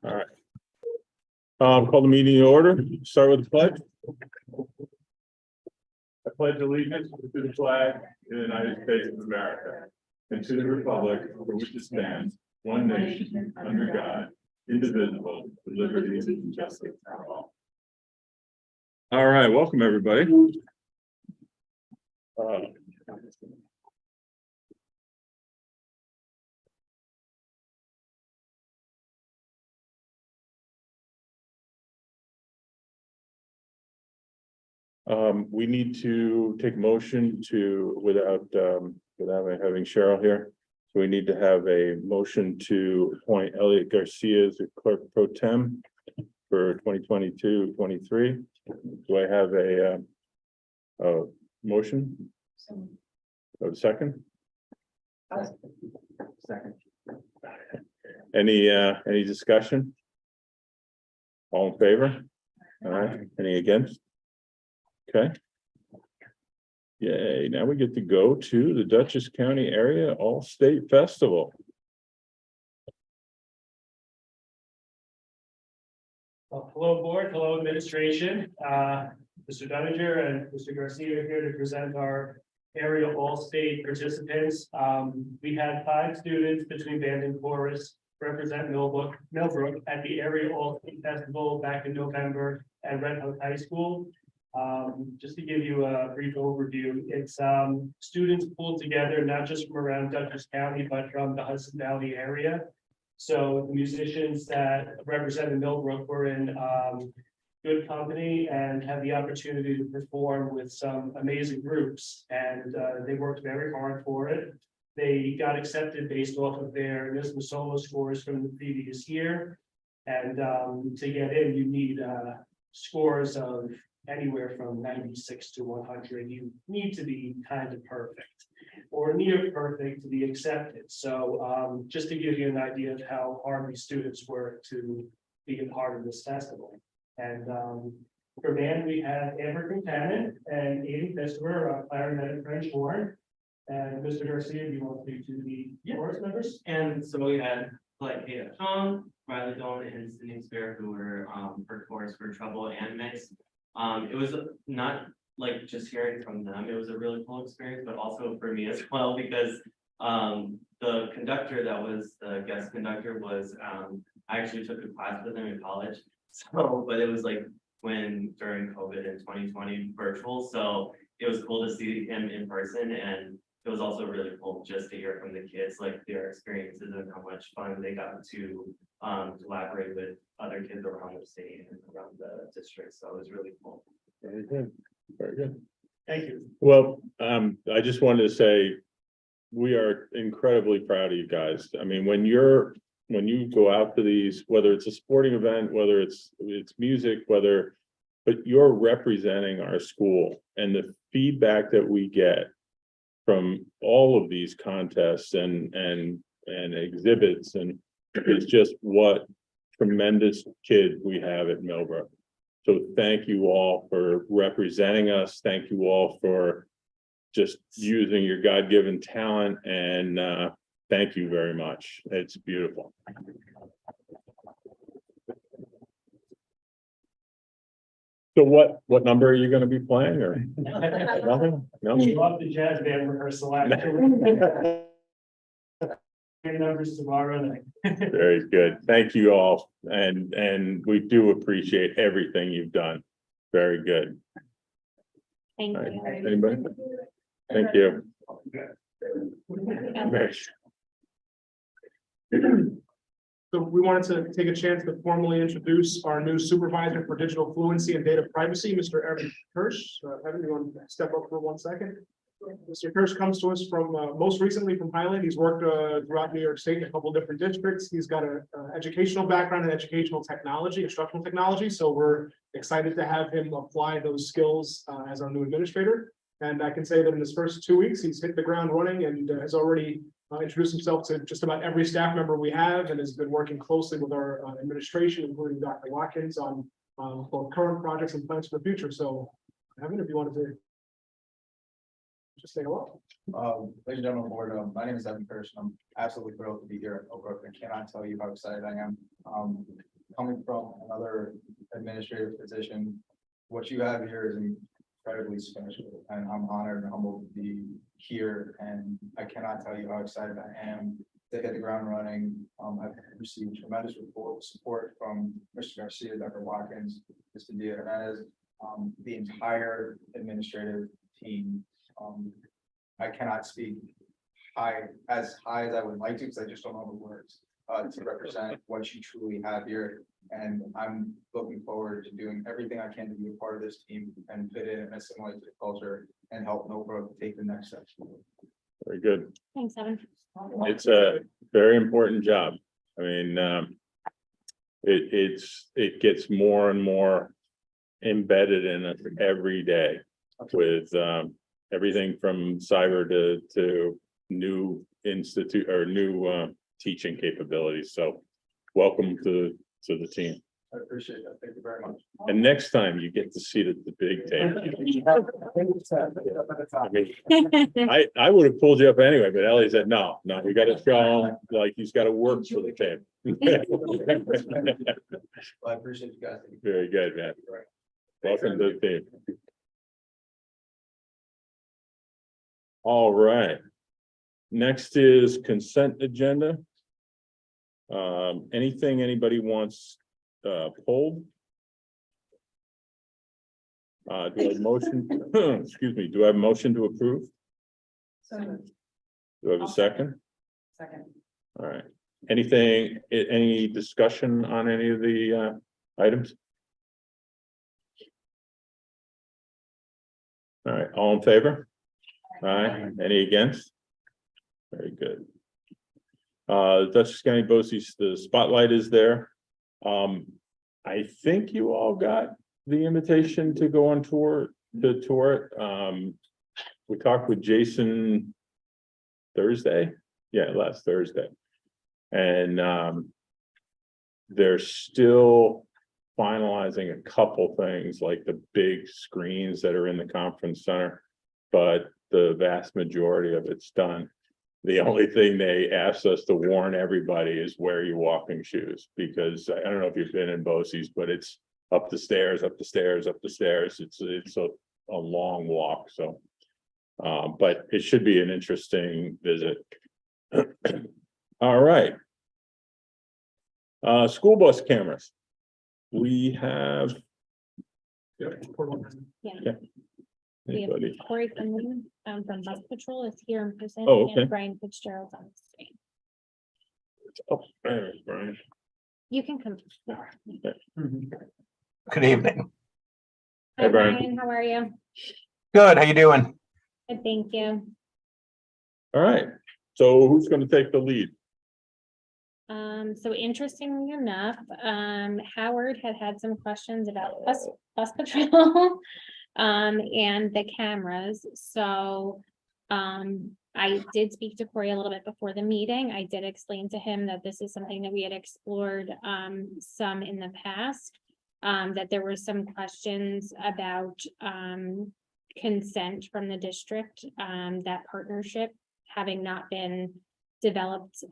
All right. Call the meeting to order. Start with the pledge. I pledge allegiance to the flag of the United States of America and to the republic for which it stands, one nation, under God, indivisible, with liberty and justice for all. All right, welcome everybody. We need to take motion to without having Cheryl here. So we need to have a motion to appoint Elliot Garcia as the clerk pro tem for 2022-23. Do I have a motion? A second? Second. Any discussion? All in favor? All right, any against? Okay. Yay, now we get to go to the Dutchess County Area All-State Festival. Hello, board. Hello, administration. Mr. Dunninger and Mr. Garcia are here to present our area all-state participants. We had 5 students between band and chorus represent Millbrook at the area all-state festival back in November at Red Hook High School. Just to give you a brief overview, it's students pulled together not just from around Dutchess County, but from the Hudson Valley area. So the musicians that represented Millbrook were in good company and had the opportunity to perform with some amazing groups, and they worked very hard for it. They got accepted based off of their NISMA solo scores from the previous year, and to get in, you need scores of anywhere from 96 to 100. You need to be kind of perfect or near perfect to be accepted. So just to give you an idea of how hard these students work to be a part of this festival. And for band, we had Amber Contamin and Aiden Fischer, clarinet and French horn. And Mr. Garcia, do you want to speak to the chorus members? And so we had like Sean, Riley Doan, and Sydney Spear, who were for chorus for Trouble and Mix. It was not like just hearing from them, it was a really cool experience, but also for me as well, because the conductor that was the guest conductor was I actually took a class with him in college. So, but it was like during COVID in 2020 virtual. So it was cool to see him in person, and it was also really cool just to hear from the kids, like their experiences and how much fun they got to collaborate with other kids around the state and around the district. So it was really cool. Very good. Very good. Thank you. Well, I just wanted to say we are incredibly proud of you guys. I mean, when you go out to these, whether it's a sporting event, whether it's music, but you're representing our school, and the feedback that we get from all of these contests and exhibits, and it's just what tremendous kids we have at Millbrook. So thank you all for representing us. Thank you all for just using your God-given talent, and thank you very much. It's beautiful. So what number are you going to be playing, or nothing? No. We love the jazz band rehearsal actually. Numbers tomorrow night. Very good. Thank you all, and we do appreciate everything you've done. Very good. Thank All right. you. Anybody? Thank you. So we wanted to take a chance to formally introduce our new supervisor for digital fluency and data privacy, Mr. Evan Kirsch. Evan, you want to step up for 1 second? Mr. Kirsch comes to us from most recently from Highland. He's worked throughout New York State in a couple different districts. He's got an educational background in educational technology, instructional technology. So we're excited to have him apply those skills as our new administrator. And I can say that in his first 2 weeks, he's hit the ground running and has already introduced himself to just about every staff member we have, and has been working closely with our administration, including Dr. Watkins, on both current projects and plans for the future. So, Evan, if you wanted to. Just say hello. Ladies and gentlemen, of the board, my name is Evan Kirsch. I'm absolutely thrilled to be here at Oak Brook. I cannot tell you how excited I am. Coming from another administrative position, what you have here is incredibly special, and I'm honored and humbled to be here. And I cannot tell you how excited I am to hit the ground running. I've received tremendous support from Mr. Garcia, Dr. Watkins, Mr. Diaz, the entire administrative team. I cannot speak as high as I would like to, because I just don't know the words to represent what you truly have here. And I'm looking forward to doing everything I can to be a part of this team and fit in and assimilate to the culture and help Millbrook take the next steps forward. Very good. Thanks, Evan. It's a very important job. I mean, it gets more and more embedded in us every day with everything from cyber to new institute or new teaching capabilities. So welcome to the team. I appreciate that. Thank you very much. And next time you get to see the big table. I mean, I would have pulled you up anyway, but Ellie said, no, we got to show him like he's got to work for the table. Well, I appreciate you guys. Very good, man. Welcome to the team. All right. Next is consent agenda. Anything anybody wants pulled? Do I have a motion? Excuse me, do I have a motion to approve? Do I have a second? Second. All right. Any discussion on any of the items? All right, all in favor? Aye. Any against? Very good. Dutchess County BOCES, the spotlight is there. I think you all got the invitation to go on tour, to tour it. We talked with Jason Thursday. Yeah, last Thursday. And they're still finalizing a couple things like the big screens that are in the conference center, but the vast majority of it's done. The only thing they asked us to warn everybody is wear your walking shoes, because I don't know if you've been in BOCES, but it's up the stairs, up the stairs, up the stairs. It's a long walk. So, but it should be an interesting visit. All right. School bus cameras. We have. Yeah. We have Anybody? Corey Quinlan from Bus Patrol is here in person. Oh, okay. And Brian Fitzgerald's on the screen. Oh, there's Brian. You can come. Good evening. Hi, Hi, Brian. Brian, how are you? Good. How you doing? Good, thank you. All right. So who's going to take the lead? So interestingly enough, Howard had some questions about bus patrol. And the cameras, so, I did speak to Corey a little bit before the meeting. I did explain to him that this is something that we had explored, some in the past. That there were some questions about, consent from the district, that partnership having not been developed,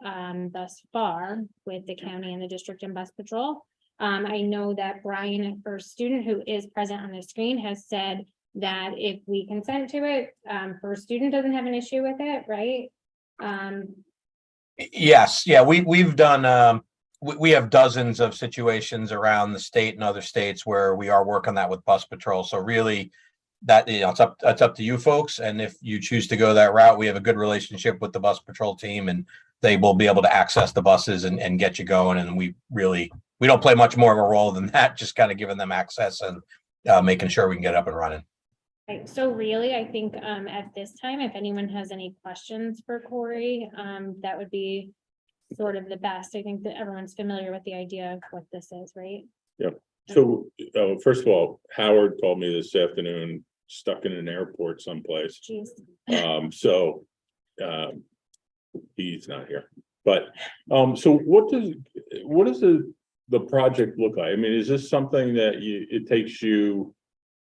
thus far with the county and the district and bus patrol. I know that Brian, our student who is present on the screen, has said that if we consent to it, First Student doesn't have an issue with it, right? Yes. Yeah. We've done. We have dozens of situations around the state and other states where we are working that with bus patrol. So really, that it's up to you folks. And if you choose to go that route, we have a good relationship with the bus patrol team, and they will be able to access the buses and get you going. And we don't play much more of a role than that, just kind of giving them access and making sure we can get up and running. Right, so really, I think at this time, if anyone has any questions for Corey, that would be sort of the best. I think that everyone's familiar with the idea of what this is, right? Yep. So first of all, Howard called me this afternoon, stuck in an airport someplace. Jeez. So he's not here. But so what does the project look like? I mean, is this something that it takes you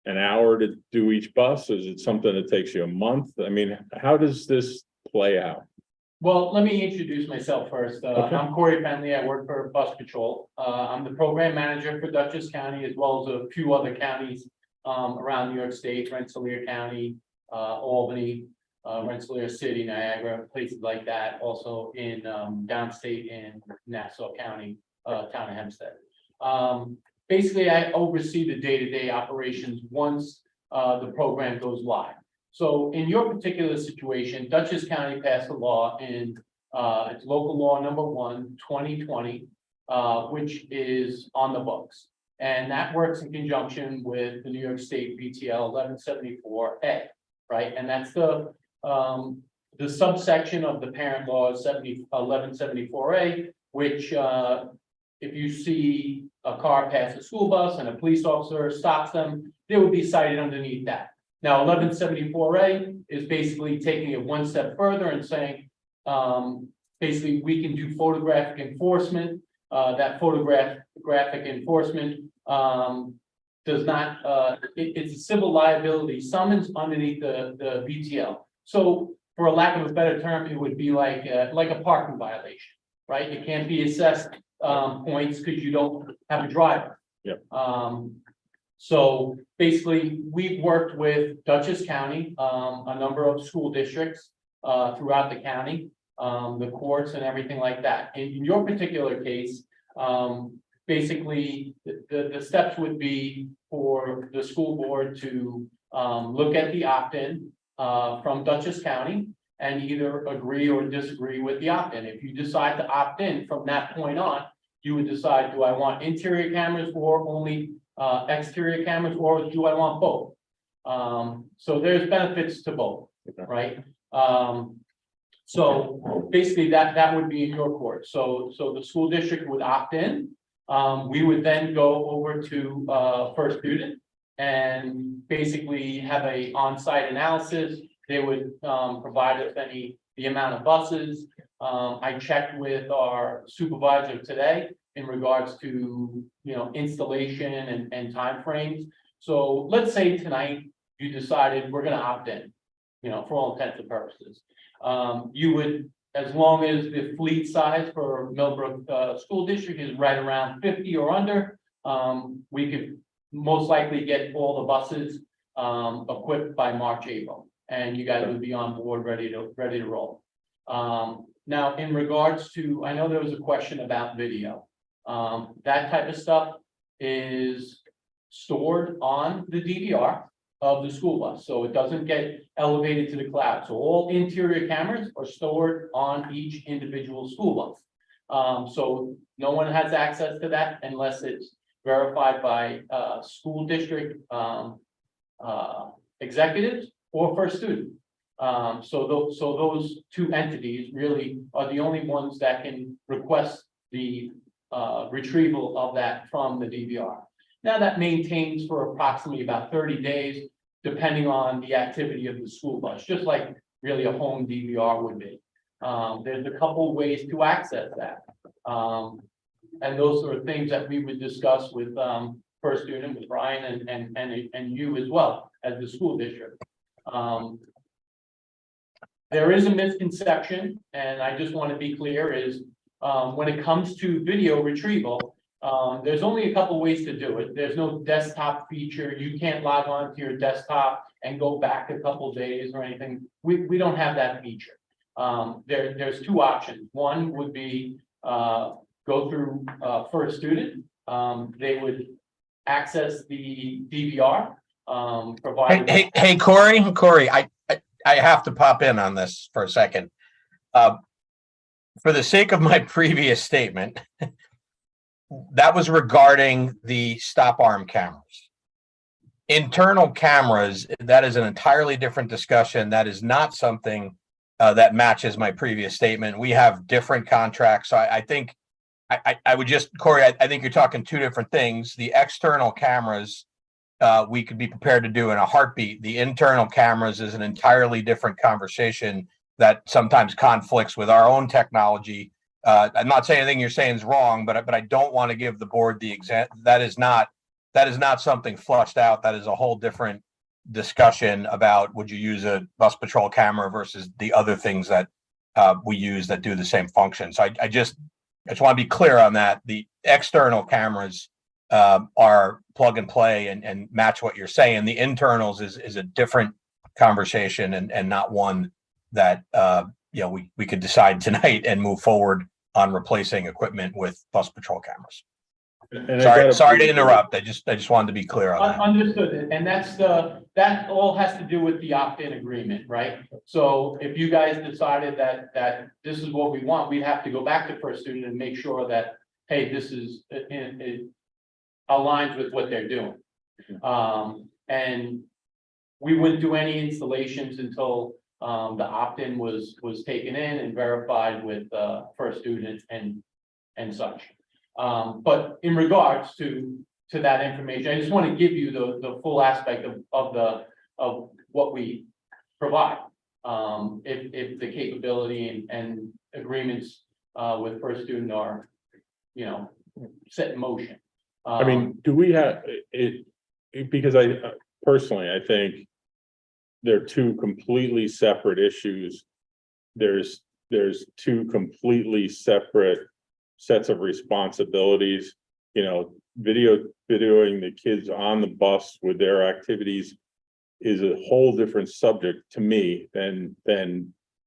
an hour to do each bus? Is it something that takes you a month? I mean, how does this play out? Well, let me introduce myself first. Okay. I'm Corey Penley. I work for Bus Patrol. I'm the program manager for Dutchess County as well as a few other counties around New York State, Rensselaer County, Albany, Rensselaer City, Niagara, places like that. Also in downstate in Nassau County, town of Hempstead. Basically, I oversee the day-to-day operations once the program goes live. So in your particular situation, Dutchess County passed a law in, it's local law number 1, 2020, which is on the books. And that works in conjunction with the New York State BTL 1174A, right? And that's the subsection of the parent law 1174A, which if you see a car pass a school bus and a police officer stops them, they would be cited underneath that. Now, 1174A is basically taking it one step further and saying, basically, we can do photographic enforcement. That photographic enforcement does not, it's a civil liability summons underneath the BTL. So for a lack of a better term, it would be like a parking violation, right? It can't be assessed points because you don't have a driver. Yep. So basically, we've worked with Dutchess County, a number of school districts throughout the county, the courts and everything like that. In your particular case, basically, the steps would be for the school board to look at the opt-in from Dutchess County and either agree or disagree with the opt-in. If you decide to opt in from that point on, you would decide, do I want interior cameras or only exterior cameras, or do I want both? So there's benefits to both, right? So basically that would be in your court. So the school district would opt in. We would then go over to first student and basically have a on-site analysis. They would provide us the amount of buses. I checked with our supervisor today in regards to, installation and timeframes. So let's say tonight you decided we're gonna opt in, for all intents and purposes. You would, as long as the fleet size for Millbrook School District is right around 50 or under, we could most likely get all the buses equipped by March, April, and you guys would be on board, ready to roll. Now, in regards to, I know there was a question about video. That type of stuff is stored on the DVR of the school bus, so it doesn't get elevated to the cloud. So all interior cameras are stored on each individual school bus. So no one has access to that unless it's verified by school district executives or first student. So those two entities really are the only ones that can request the retrieval of that from the DVR. Now that maintains for approximately about 30 days, depending on the activity of the school bus, just like really a home DVR would be. There's a couple ways to access that. And those are things that we would discuss with first student, with Brian and you as well as the school district. There is a misconception, and I just want to be clear, is when it comes to video retrieval, there's only a couple ways to do it. There's no desktop feature. You can't log on to your desktop and go back a couple days or anything. We don't have that feature. There's two options. One would be go through first student. They would access the DVR. Provided. Hey, Corey, I have to pop in on this for a second. For the sake of my previous statement, that was regarding the stop arm cameras. Internal cameras, that is an entirely different discussion. That is not something that matches my previous statement. We have different contracts. So I think I would just, Corey, I think you're talking two different things. The external cameras, we could be prepared to do in a heartbeat. The internal cameras is an entirely different conversation that sometimes conflicts with our own technology. I'm not saying anything you're saying is wrong, but I don't want to give the board the exam. That is not that is not something flushed out. That is a whole different discussion about would you use a bus patrol camera versus the other things that we use that do the same function. So I just want to be clear on that. The external cameras are plug and play and match what you're saying. The internals is a different conversation and not one that we could decide tonight and move forward on replacing equipment with bus patrol cameras. And I gotta- Sorry to interrupt. I just wanted to be clear on that. Understood, and that all has to do with the opt-in agreement, right? So if you guys decided that this is what we want, we'd have to go back to first student and make sure that, hey, this is, it aligns with what they're doing. And we wouldn't do any installations until the opt-in was taken in and verified with first student and such. But in regards to that information, I just want to give you the full aspect of what we provide. If the capability and agreements with first student are, set in motion. I mean, do we have it? Because I personally, I think they're two completely separate issues. There's two completely separate sets of responsibilities, videoing the kids on the bus with their activities is a whole different subject to me than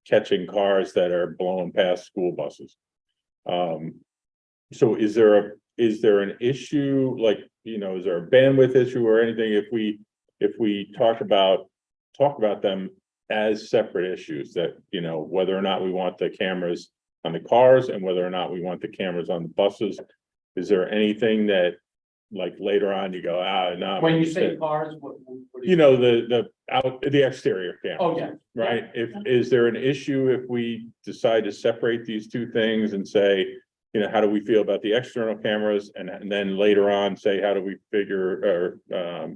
catching cars that are blowing past school buses. So is there an issue, like, is there a bandwidth issue or anything if we talk about them as separate issues that, whether or not we want the cameras on the cars and whether or not we want the cameras on the buses? Is there anything that, like, later on you go, no. When you say cars, what do you? The exterior camera. Oh, yeah. Right? Is there an issue if we decide to separate these two things and say, how do we feel about the external cameras? And then later on say, how do we figure, or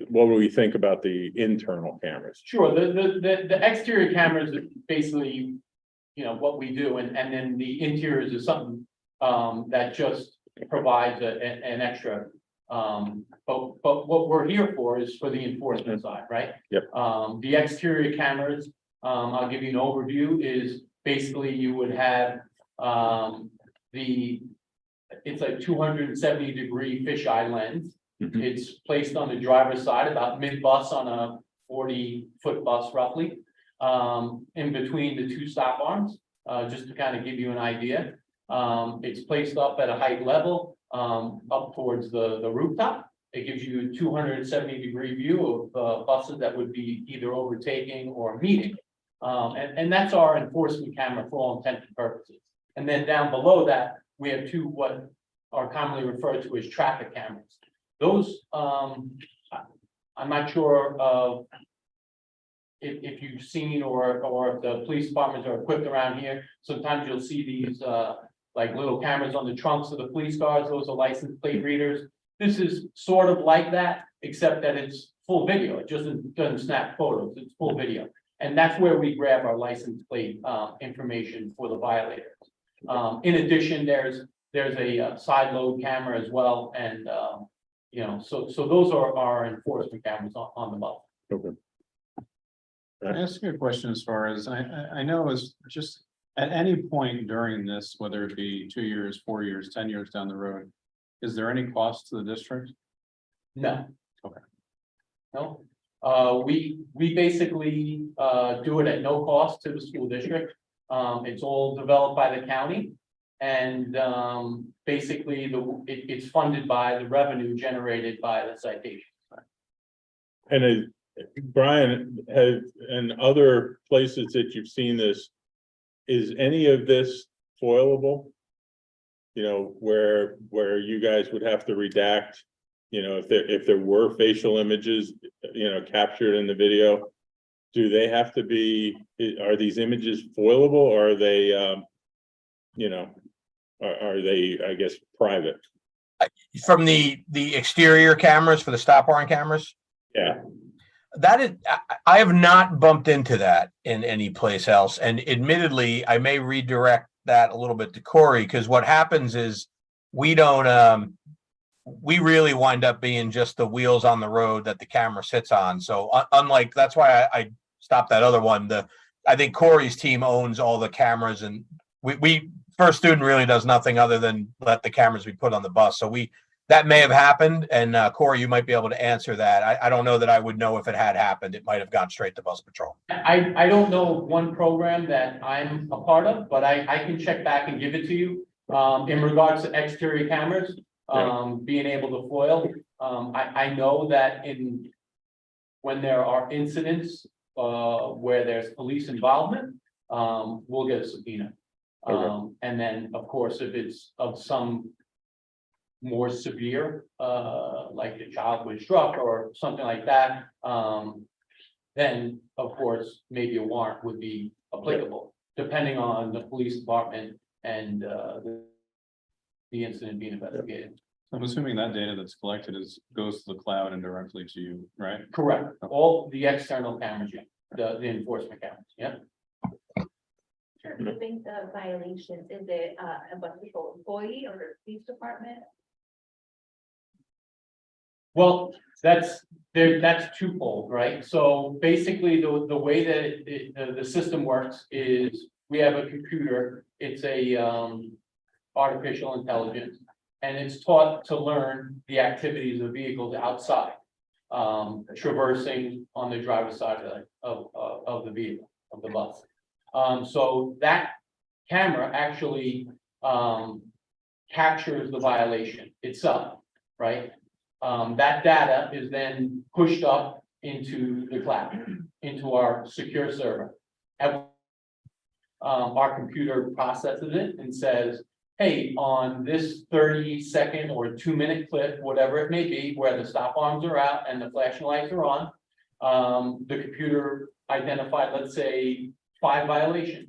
what do we think about the internal cameras? Sure, the exterior cameras are basically, what we do, and then the interiors is something that just provides an extra. But what we're here for is for the enforcement side, right? Yep. The exterior cameras, I'll give you an overview, is basically you would have it's like 270-degree fisheye lens. Mhm. It's placed on the driver's side, about mid-bus on a 40-foot bus roughly, in between the two stop arms, just to kind of give you an idea. It's placed up at a height level, up towards the rooftop. It gives you a 270-degree view of buses that would be either overtaking or meeting. And that's our enforcement camera for all intents and purposes. And then down below that, we have two what are commonly referred to as traffic cameras. Those, I'm not sure of if you've seen or if the police departments are equipped around here. Sometimes you'll see these like little cameras on the trunks of the police cars. Those are license plate readers. This is sort of like that, except that it's full video. It just doesn't snap photos. It's full video. And that's where we grab our license plate information for the violators. In addition, there's a side load camera as well, and so those are our enforcement cameras on the bus. Okay. Can I ask you a question as far as, I know is just at any point during this, whether it be 2 years, 4 years, 10 years down the road, is there any cost to the district? No. Okay. No, we basically do it at no cost to the school district. It's all developed by the county. And basically it's funded by the revenue generated by the citation. And Brian, and other places that you've seen this, is any of this foilable? Where you guys would have to redact, if there were facial images, captured in the video, do they have to be, are these images foilable, or are they, are they, I guess, private? From the exterior cameras for the stop arm cameras? Yeah. That is, I have not bumped into that in any place else. And admittedly, I may redirect that a little bit to Corey, because what happens is we don't, we really wind up being just the wheels on the road that the camera sits on. So unlike, that's why I stopped that other one. I think Corey's team owns all the cameras, and we first student really does nothing other than let the cameras be put on the bus. So that may have happened, and Corey, you might be able to answer that. I don't know that I would know if it had happened. It might have gone straight to bus patrol. I don't know of one program that I'm a part of, but I can check back and give it to you. In regards to exterior cameras, being able to foil, I know that when there are incidents, where there's police involvement, we'll get a subpoena. Okay. And then, of course, if it's of some more severe, like a child was struck or something like that, then, of course, maybe a warrant would be applicable, depending on the police department and the incident being investigated. I'm assuming that data that's collected goes to the cloud and directly to you, right? Correct. All the external cameras, yeah, the enforcement cameras, yeah. I think the violations, is it a bus patrol employee or a police department? Well, that's twofold, right? So basically, the way that the system works is we have a computer, it's a artificial intelligence, and it's taught to learn the activities of vehicles outside, traversing on the driver's side of the vehicle, of the bus. So that camera actually captures the violation itself, right? That data is then pushed up into the cloud, into our secure server. And our computer processes it and says, hey, on this 30-second or 2-minute clip, whatever it may be, where the stop arms are out and the flashing lights are on, the computer identified, let's say, 5 violations.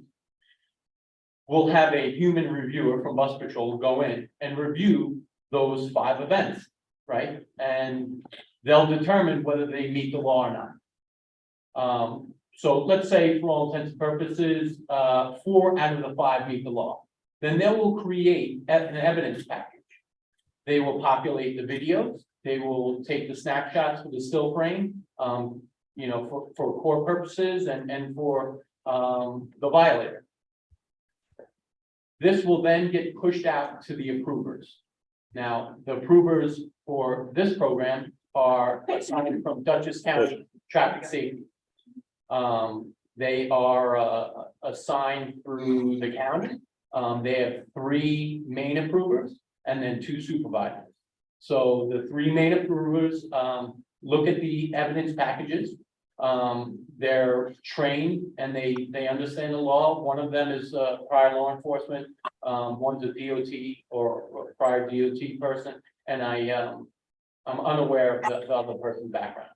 We'll have a human reviewer from bus patrol go in and review those 5 events, right? And they'll determine whether they meet the law or not. So let's say, for all intents and purposes, 4 out of the 5 meet the law. Then they will create an evidence package. They will populate the videos. They will take the snapshots with the still frame, for court purposes and for the violator. This will then get pushed out to the approvers. Now, the approvers for this program are assigned from Dutchess County Traffic Safety. They are assigned through the county. They have 3 main approvers and then 2 supervisors. So the 3 main approvers look at the evidence packages. They're trained and they understand the law. One of them is prior law enforcement. One's a DOT or prior DOT person, and I'm unaware of the other person's background.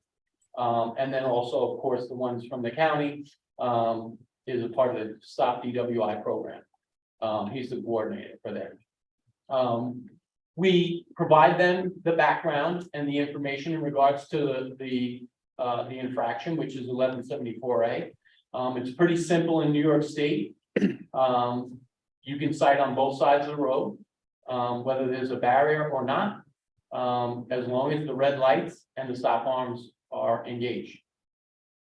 And then also, of course, the ones from the county is a part of the Stop DWI program. He's the coordinator for that. We provide them the background and the information in regards to the infraction, which is 1174A. It's pretty simple in New York State. You can cite on both sides of the road, whether there's a barrier or not, as long as the red lights and the stop arms are engaged.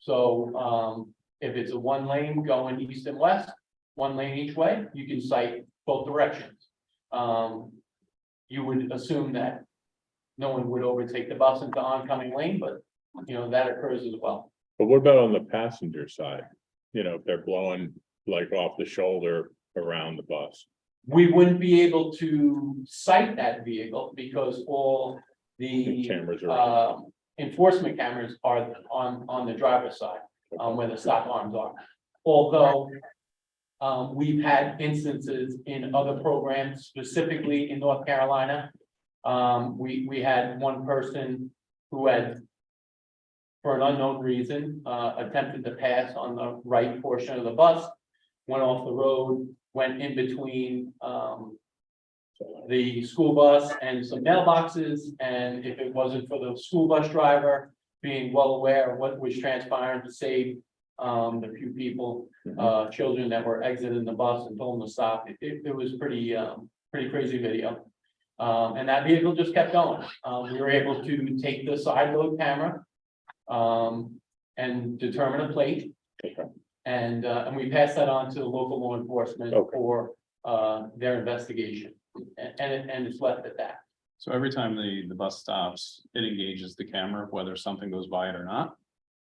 So if it's a 1 lane going east and west, 1 lane each way, you can cite both directions. You would assume that no one would overtake the bus into oncoming lane, but that occurs as well. But what about on the passenger side? If they're blowing like off the shoulder around the bus. We wouldn't be able to cite that vehicle because all the Cameras are. enforcement cameras are on the driver's side, where the stop arms are. Although we've had instances in other programs, specifically in North Carolina. We had one person who had, for an unknown reason, attempted to pass on the right portion of the bus, went off the road, went in between the school bus and some mailboxes, and if it wasn't for the school bus driver being well aware of what was transpiring to save the few people, children that were exiting the bus and told them to stop, it was pretty crazy video. And that vehicle just kept going. We were able to take the side load camera. And determine a plate. And we passed that on to the local law enforcement Okay. for their investigation. And it's left at that. So every time the bus stops, it engages the camera, whether something goes by it or not?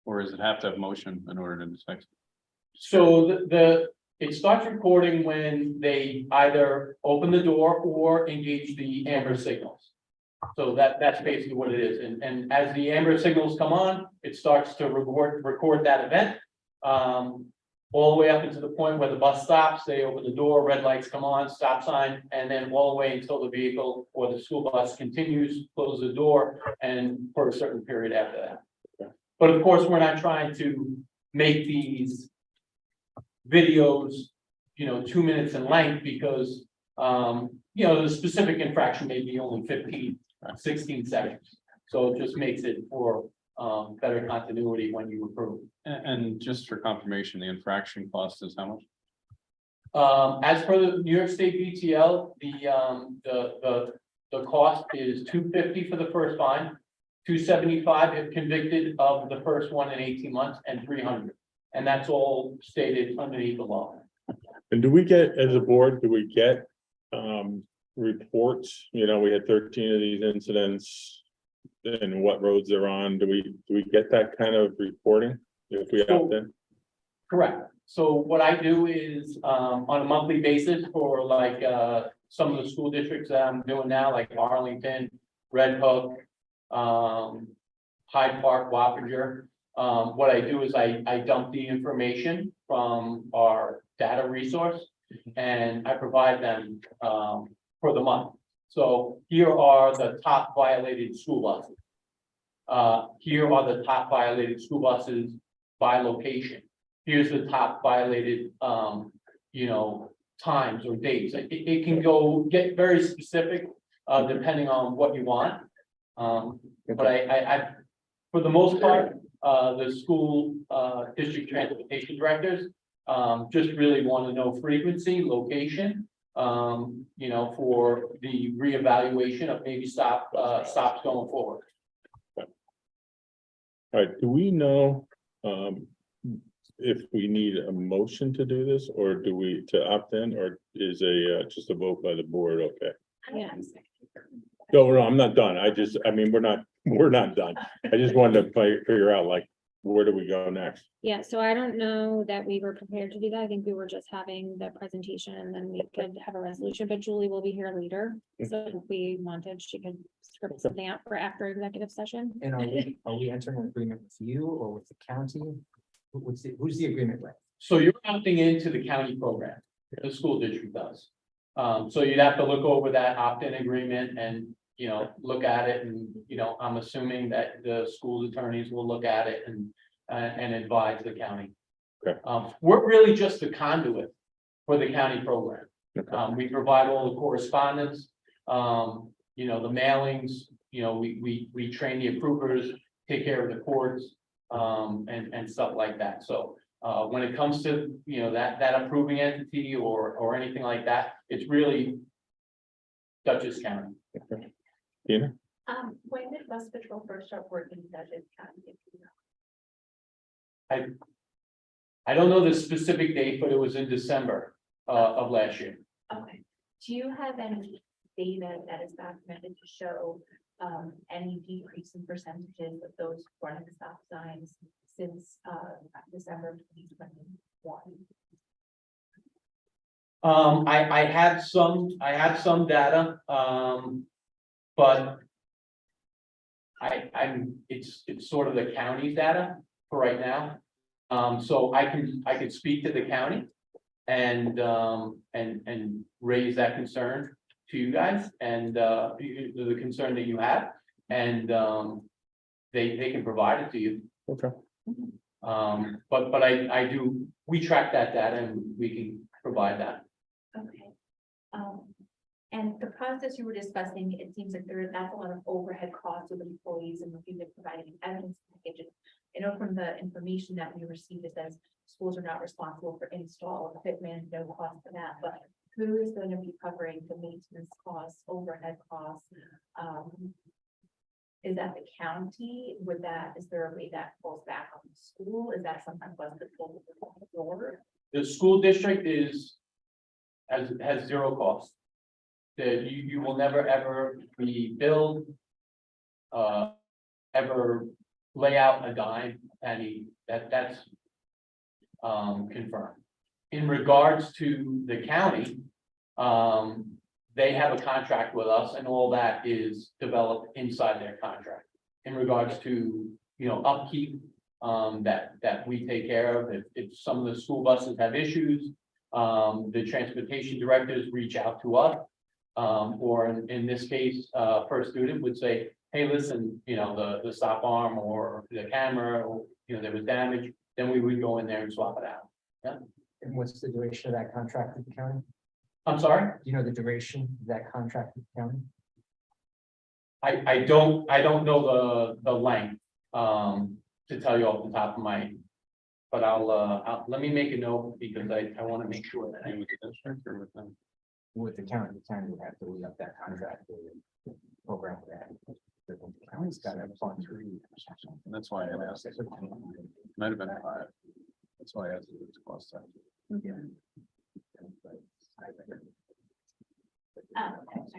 Or does it have to have motion in order to detect? So it starts recording when they either open the door or engage the amber signals. So that's basically what it is. And as the amber signals come on, it starts to record that event. All the way up into the point where the bus stops, they open the door, red lights come on, stop sign, and then all the way until the vehicle or the school bus continues, close the door, and for a certain period after that. But of course, we're not trying to make these videos, 2 minutes in length because, the specific infraction may be only 15, 16 seconds. So it just makes it for better continuity when you approve. And just for confirmation, the infraction cost is how much? As per the New York State BTL, the cost is $250 for the first fine, $275 if convicted of the first one in 18 months, and $300. And that's all stated underneath the law. And do we get, as a board, do we get reports? We had 13 of these incidents. And what roads they're on. Do we get that kind of reporting if we opt in? Correct. So what I do is on a monthly basis for like some of the school districts that I'm doing now, like Arlington, Red Hook, Hyde Park, Wappinger. What I do is I dump the information from our data resource and I provide them for the month. So here are the top violated school buses. Here are the top violated school buses by location. Here's the top violated, times or dates. It can get very specific, depending on what you want. But I, for the most part, the school, district transportation directors, just really want to know frequency, location, for the reevaluation of maybe stops going forward. All right, do we know if we need a motion to do this, or do we to opt in, or is just a vote by the board? Okay. Yeah. No, I'm not done. We're not done. I just wanted to figure out where do we go next? Yeah, so I don't know that we were prepared to do that. I think we were just having the presentation and then we could have a resolution, but Julie will be here later. So if we wanted, she could script something out for after executive session. And are we entering an agreement with you or with the county? Who's the agreement with? So you're opting into the county program, the school district does. So you'd have to look over that opt-in agreement and, look at it and, I'm assuming that the school attorneys will look at it and advise the county. Okay. We're really just the conduit for the county program. Okay. We provide all the correspondence, the mailings, we train the approvers, take care of the courts, and stuff like that. So when it comes to, that approving entity or anything like that, it's really Dutchess County. Okay. Tina? When did bus patrol first start working in Dutchess County? I don't know the specific date, but it was in December of last year. Okay, do you have any data that is documented to show any decrease in percentages of those running stop signs since December of 2021? I had some data, but it's sort of the county's data for right now. So I could speak to the county and raise that concern to you guys and the concern that you have, and they can provide it to you. Okay. But we track that data and we can provide that. Okay. And the process you were discussing, it seems like that's a lot of overhead costs with employees and if you've been providing evidence packages. I know from the information that we received, it says schools are not responsible for install equipment, no cost for that, but who is going to be covering the maintenance costs, overhead costs? Is that the county? Is there a way that falls back on the school? Is that sometimes less the floor? The school district has zero cost. That you will never, ever be billed. Ever lay out a dime, that's confirmed. In regards to the county, they have a contract with us and all that is developed inside their contract. In regards to, upkeep, that we take care of, if some of the school buses have issues, the transportation directors reach out to us. Or in this case, first student would say, hey, listen, the stop arm or the camera, or, there was damage, then we would go in there and swap it out. And what's the duration of that contract with the county? I'm sorry, Do you know the duration of that contract with the county? I don't know the length, to tell you off the top of my. But I'll let me make a note because I want to make sure that. With the district or with them? With the county would have to re-up that contract with the program with that. The county's got to fund 3 years. And that's why I asked. Might have been 5. That's why I asked if it's cost that.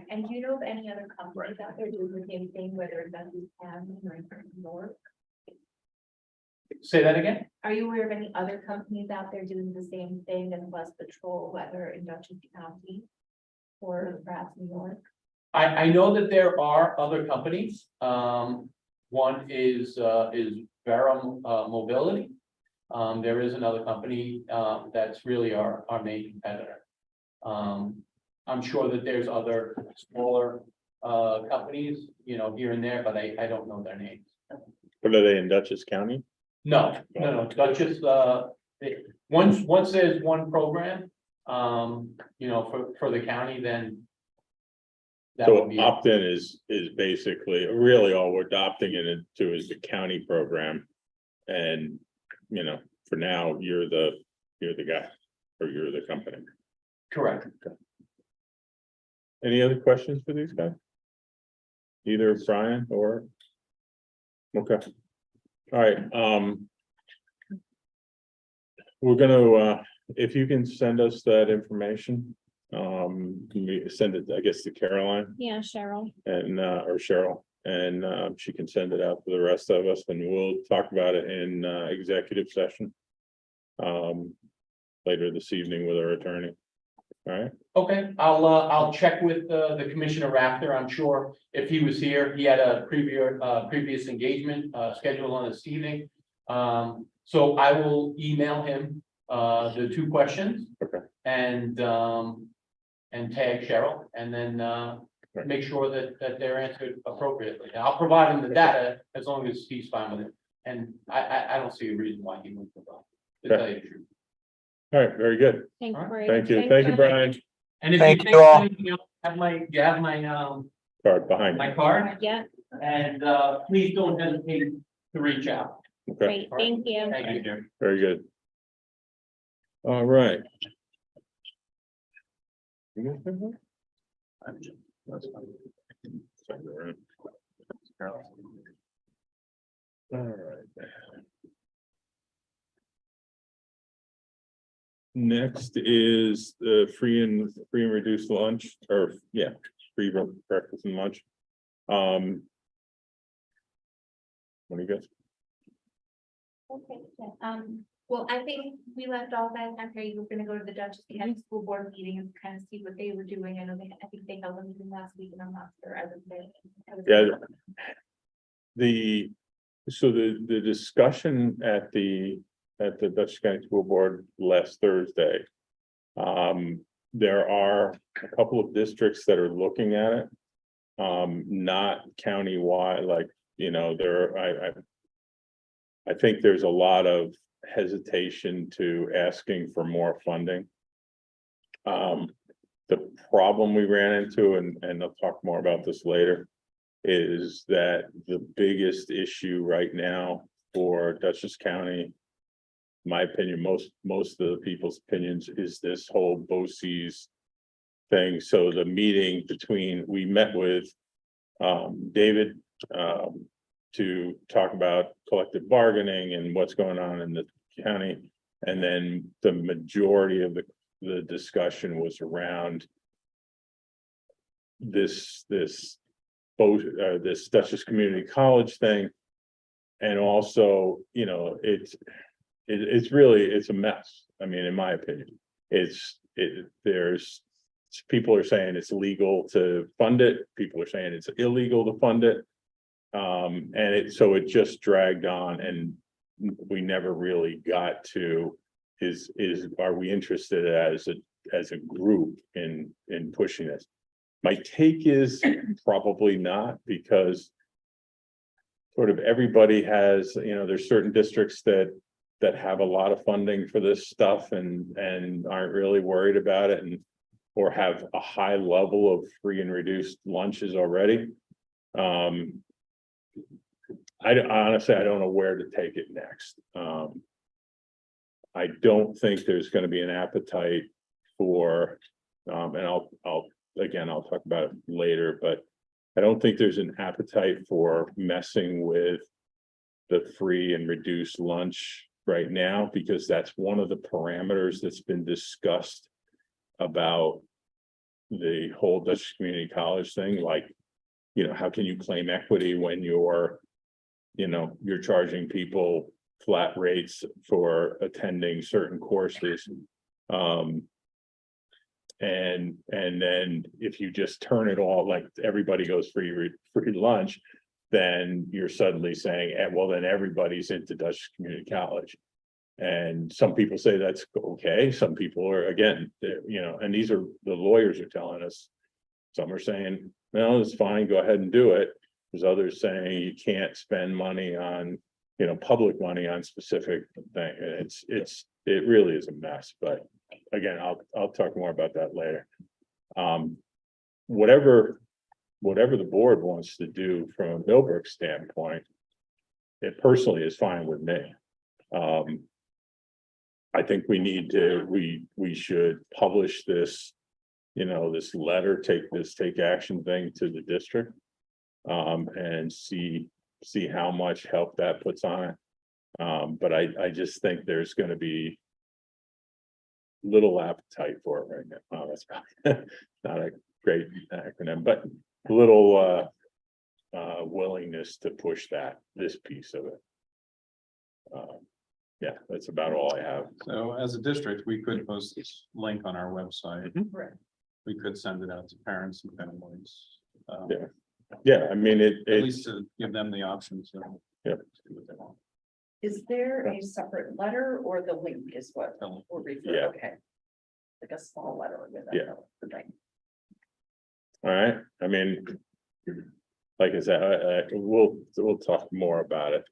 And do you know of any other companies out there doing the same thing, whether it's at the county or in North? Say that again? Are you aware of any other companies out there doing the same thing as bus patrol, whether in Dutchess County or perhaps New York? I know that there are other companies. One is Vera Mobility. There is another company that's really our main competitor. I'm sure that there's other smaller companies, here and there, but I don't know their names. But are they in Dutchess County? No. That's just once there's one program, for the county, then. That So would be it. opt-in is basically, really all we're adopting it into is the county program. And, for now, you're the guy, or you're the company. Correct. Any other questions for these guys? Either Brian or? Okay. All right, we're gonna, if you can send us that information, can we send it, I guess, to Caroline Yeah, Cheryl. and, or Cheryl, and, she can send it out to the rest of us, and we'll talk about it in, executive session. Later this evening with our attorney. All right, Okay, I'll check with the Commissioner Rafter. I'm sure if he was here, he had a previous engagement scheduled on this evening. So I will email him the 2 questions. Okay. And tag Cheryl, and then make sure that they're answered appropriately. And I'll provide him the data as long as he's fine with it. And I don't see a reason why he wouldn't provide, to tell you the truth. all right, very good. Thank All you. right. Brady. Thank you, Brian. And if Thank you you think all. anything else, you have my Card behind my you. card, Yeah, and please don't hesitate to reach out. Okay, great. Thank you. Thank you. very good. All right. You guys have one? That's fine. Send it around. All right. Next is the free and reduced lunch, or free breakfast and lunch. What do you guys? Okay, yeah, well, I think we left all that after you were gonna go to the Dutchess County School Board meeting and kind of see what they were doing. I know I think they held a meeting last week and I'm not sure. I was there. Yeah. So the discussion at the Dutchess County School Board last Thursday. There are a couple of districts that are looking at it. Not countywide, like, I think there's a lot of hesitation to asking for more funding. The problem we ran into, and I'll talk more about this later, is that the biggest issue right now for Dutchess County, my opinion, most of the people's opinions, is this whole BOCES thing. So the meeting we met with David to talk about collective bargaining and what's going on in the county. And then the majority of the discussion was around this Dutchess Community College thing. And also, you know, it's a mess. I mean, in my opinion, there's people are saying it's legal to fund it. People are saying it's illegal to fund it. So it just dragged on, and we never really got to are we interested as a group in pushing this? My take is probably not, because sort of everybody has, you know, there's certain districts that have a lot of funding for this stuff and aren't really worried about it, or have a high level of free and reduced lunches already. Honestly, I don't know where to take it next. I don't think there's going to be an appetite for, and I'll talk about it later, but I don't think there's an appetite for messing with the free and reduced lunch right now, because that's one of the parameters that's been discussed about the whole Dutch Community College thing. Like, you know, how can you claim equity when you're charging people flat rates for attending certain courses? And then if you just turn it all, like everybody goes free lunch, then you're suddenly saying, well, then everybody's into Dutch Community College. And some people say that's okay. Some people are, again, you know, and these are the lawyers are telling us. Some are saying, no, it's fine, go ahead and do it. There's others saying you can't spend money on, you know, public money on specific things. It really is a mess, but again, I'll talk more about that later. Whatever the board wants to do from a Millbrook standpoint, it personally is fine with me. I think we should publish this, you know, this letter, take action thing to the district, and see how much help that puts on it. But I just think there's going to be little appetite for it right now. Oh, that's probably not a great acronym, but little willingness to push this piece of it. Yeah, that's about all I have. So as a district, we could post this link on our website. Correct. We could send it out to parents and families. Yeah. Yeah, I mean, At it, least to give them the options. Yep. Is there a separate letter or the link is what we're referring? Yeah. Okay. Like a small letter with that. Yeah. Okay. all right, I mean, like I said, we'll talk more about it,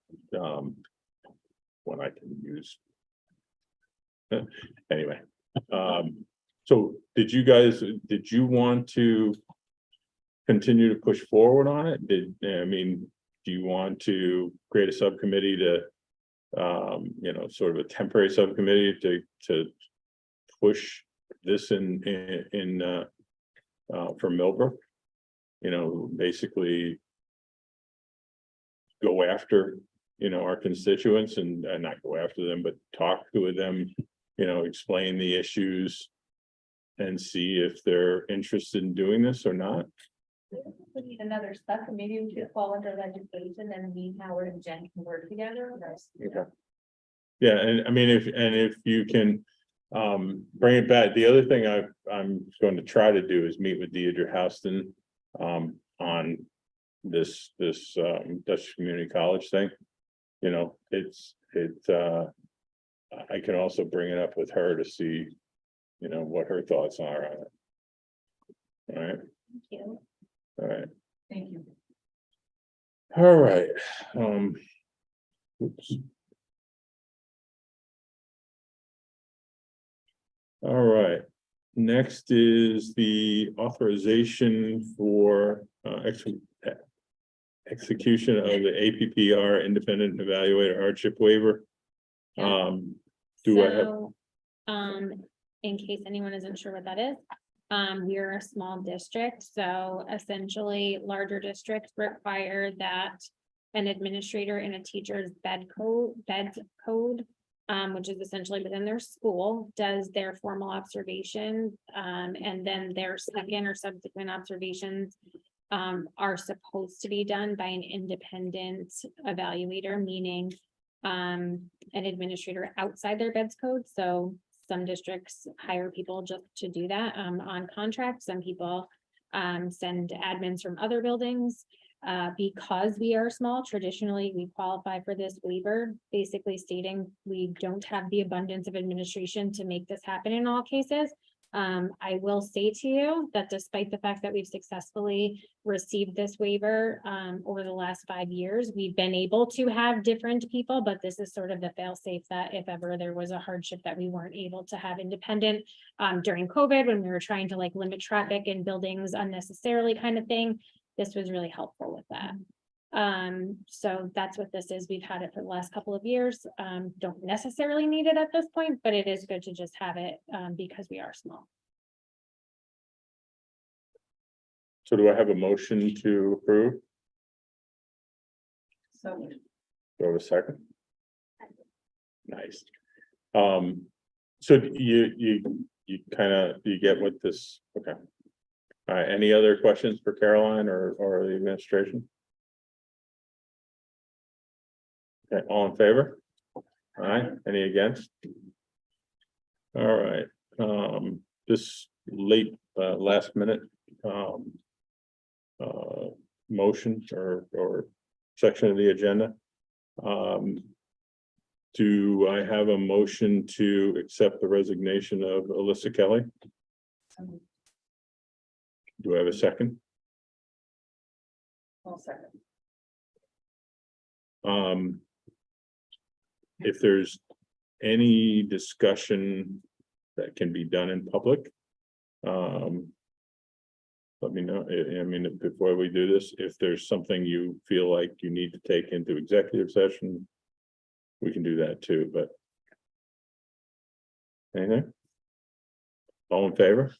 when I can use. Anyway, so did you want to continue to push forward on it? Do you want to create a subcommittee to, sort of a temporary subcommittee to push this for Millbrook? Basically go after, our constituents and not go after them, but talk to them, explain the issues and see if they're interested in doing this or not. We need another stuff, and maybe we should fall under education and me, Howard and Jen can work together. Okay. Yeah, and I mean, if you can bring it back, the other thing I'm going to try to do is meet with Deidre Houston on this Dutch Community College thing. I can also bring it up with her to see, what her thoughts are on it. All right, Thank you. all right, Thank you. all right. Oops. All right, next is the authorization for execution of the APPR Independent Evaluator Hardship Waiver. Yeah. Do I have? So, in case anyone isn't sure what that is, We are a small district, so essentially larger districts require that an administrator in a teacher's bed code, which is essentially within their school, does their formal observation, and then their second or subsequent observations are supposed to be done by an independent evaluator, meaning an administrator outside their beds code. So some districts hire people just to do that on contract. Some people send admins from other buildings. Because we are small, traditionally, we qualify for this waiver, basically stating we don't have the abundance of administration to make this happen in all cases. I will say to you that despite the fact that we've successfully received this waiver over the last 5 years, we've been able to have different people, but this is sort of the fail-safe that if ever there was a hardship that we weren't able to have independent during COVID, when we were trying to like limit traffic in buildings unnecessarily kind of thing, this was really helpful with that. So that's what this is. We've had it for the last couple of years. Don't necessarily need it at this point, but it is good to just have it because we are small. So do I have a motion to approve? So Do I have a second? Nice. So you kind of, you get what this, okay. All right, any other questions for Caroline or the administration? Okay, all in favor? All right, any against? All right, this late, last minute, motion or section of the agenda. Do I have a motion to accept the resignation of Alyssa Kelly? Do I have a second? I'll second. If there's any discussion that can be done in public, let me know. I mean, before we do this, if there's something you feel like you need to take into executive session, we can do that too, but anything? All in favor?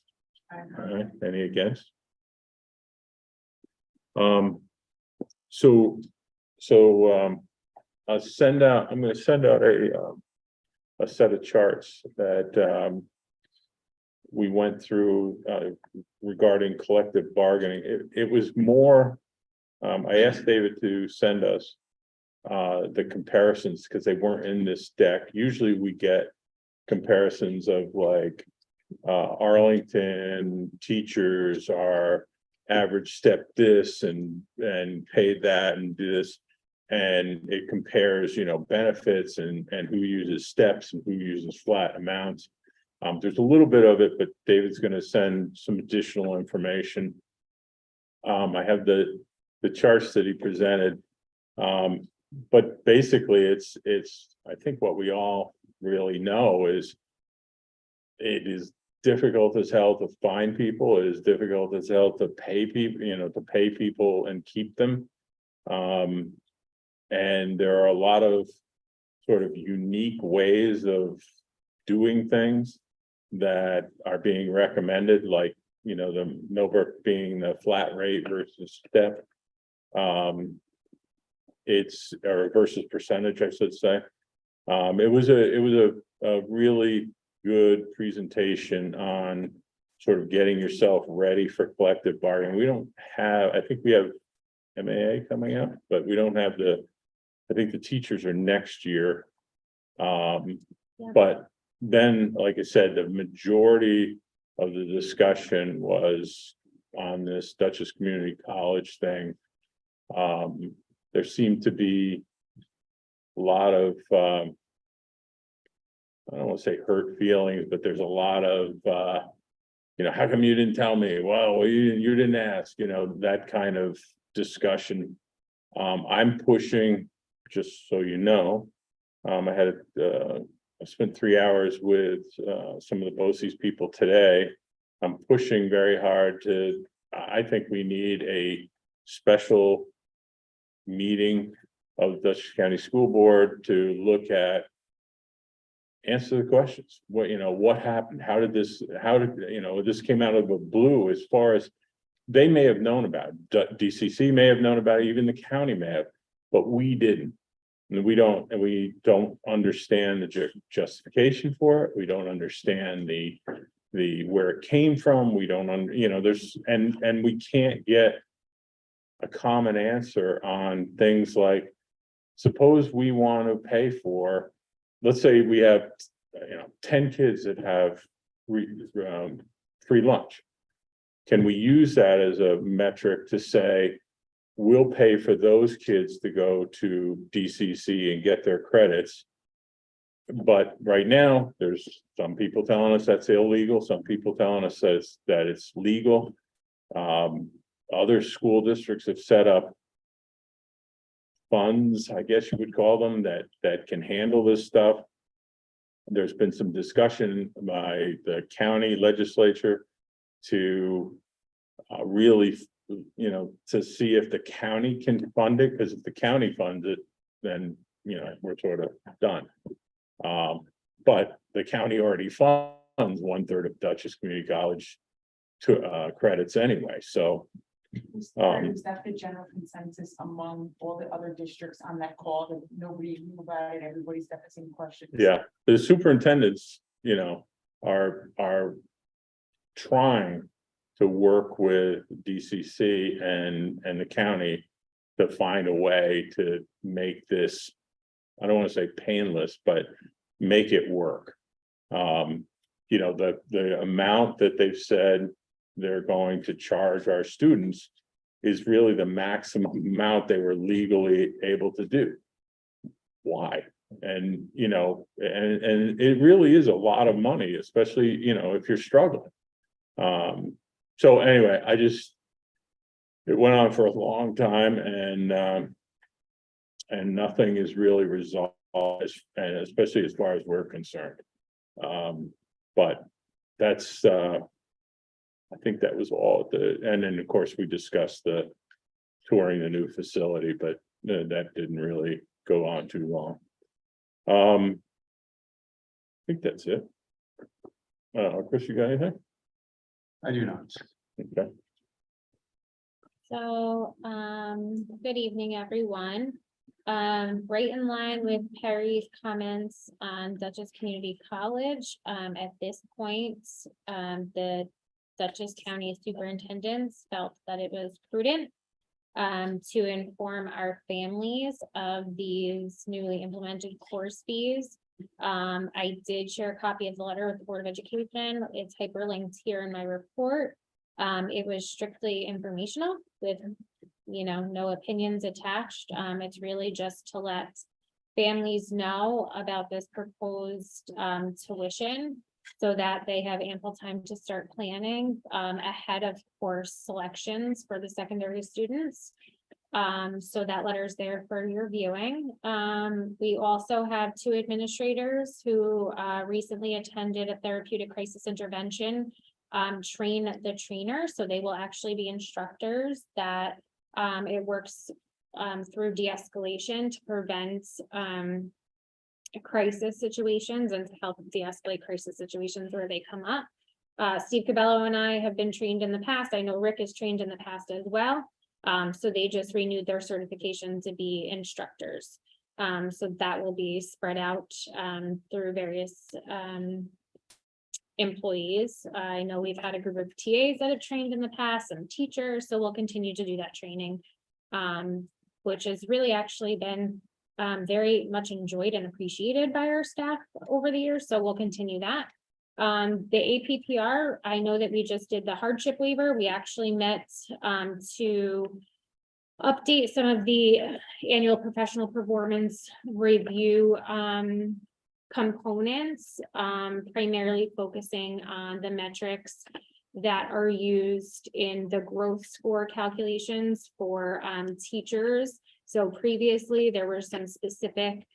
All right, any against? I'm gonna send out a set of charts that we went through regarding collective bargaining. It was more, I asked David to send us the comparisons because they weren't in this deck. Usually we get comparisons of like Arlington teachers are average step this and pay that and do this, and it compares, you know, benefits and who uses steps and who uses flat amounts. There's a little bit of it, but David's going to send some additional information. I have the charts that he presented, but basically it's I think what we all really know is it is difficult as hell to find people. It is difficult as hell to pay people, you know, to pay people and keep them. And there are a lot of sort of unique ways of doing things that are being recommended, like, you know, the Millbrook being the flat rate versus step. It's or versus percentage, I should say. It was a really good presentation on sort of getting yourself ready for collective bargaining. We don't have, I think we have MAA coming up, but we don't have I think the teachers are next year. But then, like I said, the majority of the discussion was on this Dutchess Community College thing. There seemed to be a lot of, I don't want to say hurt feelings, but there's a lot of, you know, how come you didn't tell me? Well, you didn't ask, you know, that kind of discussion. I'm pushing, just so you know, I spent 3 hours with some of the BOCES people today. I'm pushing very hard I think we need a special meeting of the Dutchess County School Board to look at answer the questions. What, what happened? How did, this came out of the blue as far as they may have known about it. DCC may have known about it, even the county may have, but we didn't. And we don't understand the justification for it. We don't understand the where it came from. We don't, there's, and we can't get a common answer on things like, suppose we want to pay for, let's say we have, 10 kids that have free lunch. Can we use that as a metric to say, we'll pay for those kids to go to DCC and get their credits? But right now, there's some people telling us that's illegal, some people telling us that it's legal. Other school districts have set up funds, I guess you would call them, that can handle this stuff. There's been some discussion by the county legislature to really, to see if the county can fund it, because if the county funds it, then, we're sort of done. But the county already funds 1/3 of Dutchess Community College to credits anyway, so. Is that the general consensus among all the other districts on that call, that nobody knew about it, everybody's got the same questions? Yeah, the superintendents, are trying to work with DCC and the county to find a way to make this, I don't want to say painless, but make it work. The amount that they've said they're going to charge our students is really the maximum amount they were legally able to do. Why? And, and it really is a lot of money, especially, if you're struggling. So anyway, it went on for a long time, and nothing is really resolved, and especially as far as we're concerned. But that's, I think that was all and then of course we discussed the touring the new facility, but that didn't really go on too long. I think that's it. Chris, you got anything? I do not. Okay. So, good evening, everyone. Right in line with Perry's comments on Dutchess Community College, at this point, the Dutchess County Superintendents felt that it was prudent to inform our families of these newly implemented course fees. I did share a copy of the letter with the Board of Education. It's hyperlinked here in my report. It was strictly informational with, no opinions attached. It's really just to let families know about this proposed tuition, so that they have ample time to start planning ahead of course selections for the secondary students. So that letter is there for your viewing. We also have 2 administrators who recently attended a therapeutic crisis intervention train the trainer, so they will actually be instructors that it works through de-escalation to prevent crisis situations and to help de-escalate crisis situations where they come up. Steve Cabello and I have been trained in the past. I know Rick is trained in the past as well. So they just renewed their certification to be instructors. So that will be spread out through various employees. I know we've had a group of TAs that have trained in the past, and teachers, so we'll continue to do that training, which has really actually been very much enjoyed and appreciated by our staff over the years, so we'll continue that. The APPR, I know that we just did the hardship waiver. We actually met to update some of the annual professional performance review components, primarily focusing on the metrics that are used in the growth score calculations for teachers. So previously there were some specific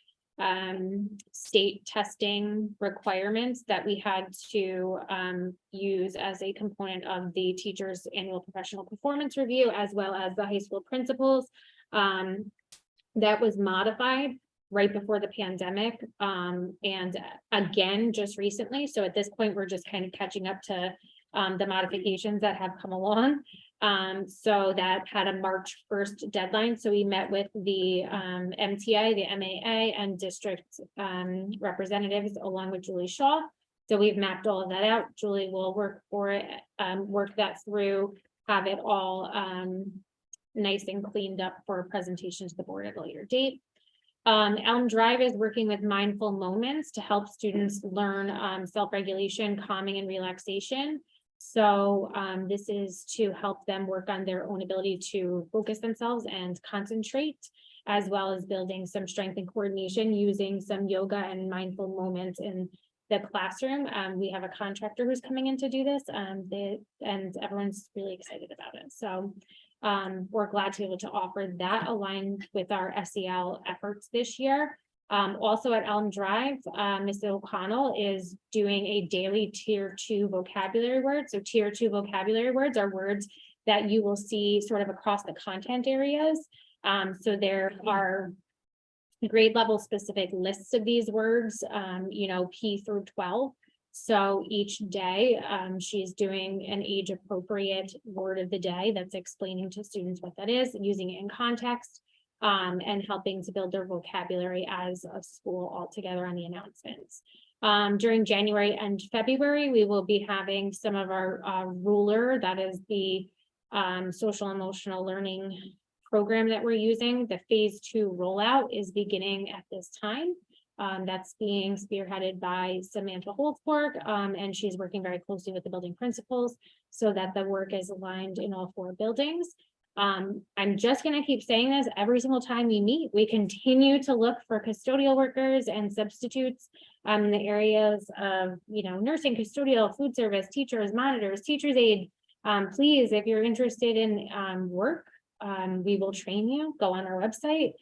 state testing requirements that we had to use as a component of the teacher's annual professional performance review, as well as the high school principals. That was modified right before the pandemic, and again, just recently. So at this point, we're just kind of catching up to the modifications that have come along. So that had a March 1st deadline. So we met with the MTA, the MAA, and district representatives along with Julie Shaw. So we've mapped all of that out. Julie will work for it, work that through, have it all nice and cleaned up for presentation to the board at a later date. Elm Drive is working with Mindful Moments to help students learn self-regulation, calming, and relaxation. So this is to help them work on their own ability to focus themselves and concentrate, as well as building some strength and coordination using some yoga and mindful moments in the classroom. We have a contractor who's coming in to do this, and everyone's really excited about it. So we're glad to be able to offer that aligned with our SEL efforts this year. Also at Elm Drive, Ms. O'Connell is doing a daily tier 2 vocabulary word. So tier 2 vocabulary words are words that you will see sort of across the content areas. So there are grade level specific lists of these words, P through 12. So each day, she's doing an age appropriate word of the day that's explaining to students what that is, using it in context, and helping to build their vocabulary as a school altogether on the announcements. During January and February, we will be having some of our ruler, that is the social emotional learning program that we're using. The phase 2 rollout is beginning at this time. That's being spearheaded by Samantha Holtzborg, and she's working very closely with the building principals so that the work is aligned in all 4 buildings. I'm just going to keep saying this every single time we meet. We continue to look for custodial workers and substitutes in the areas of, nursing, custodial, food service, teachers, monitors, teachers aid. Please, if you're interested in work, we will train you. Go on our website,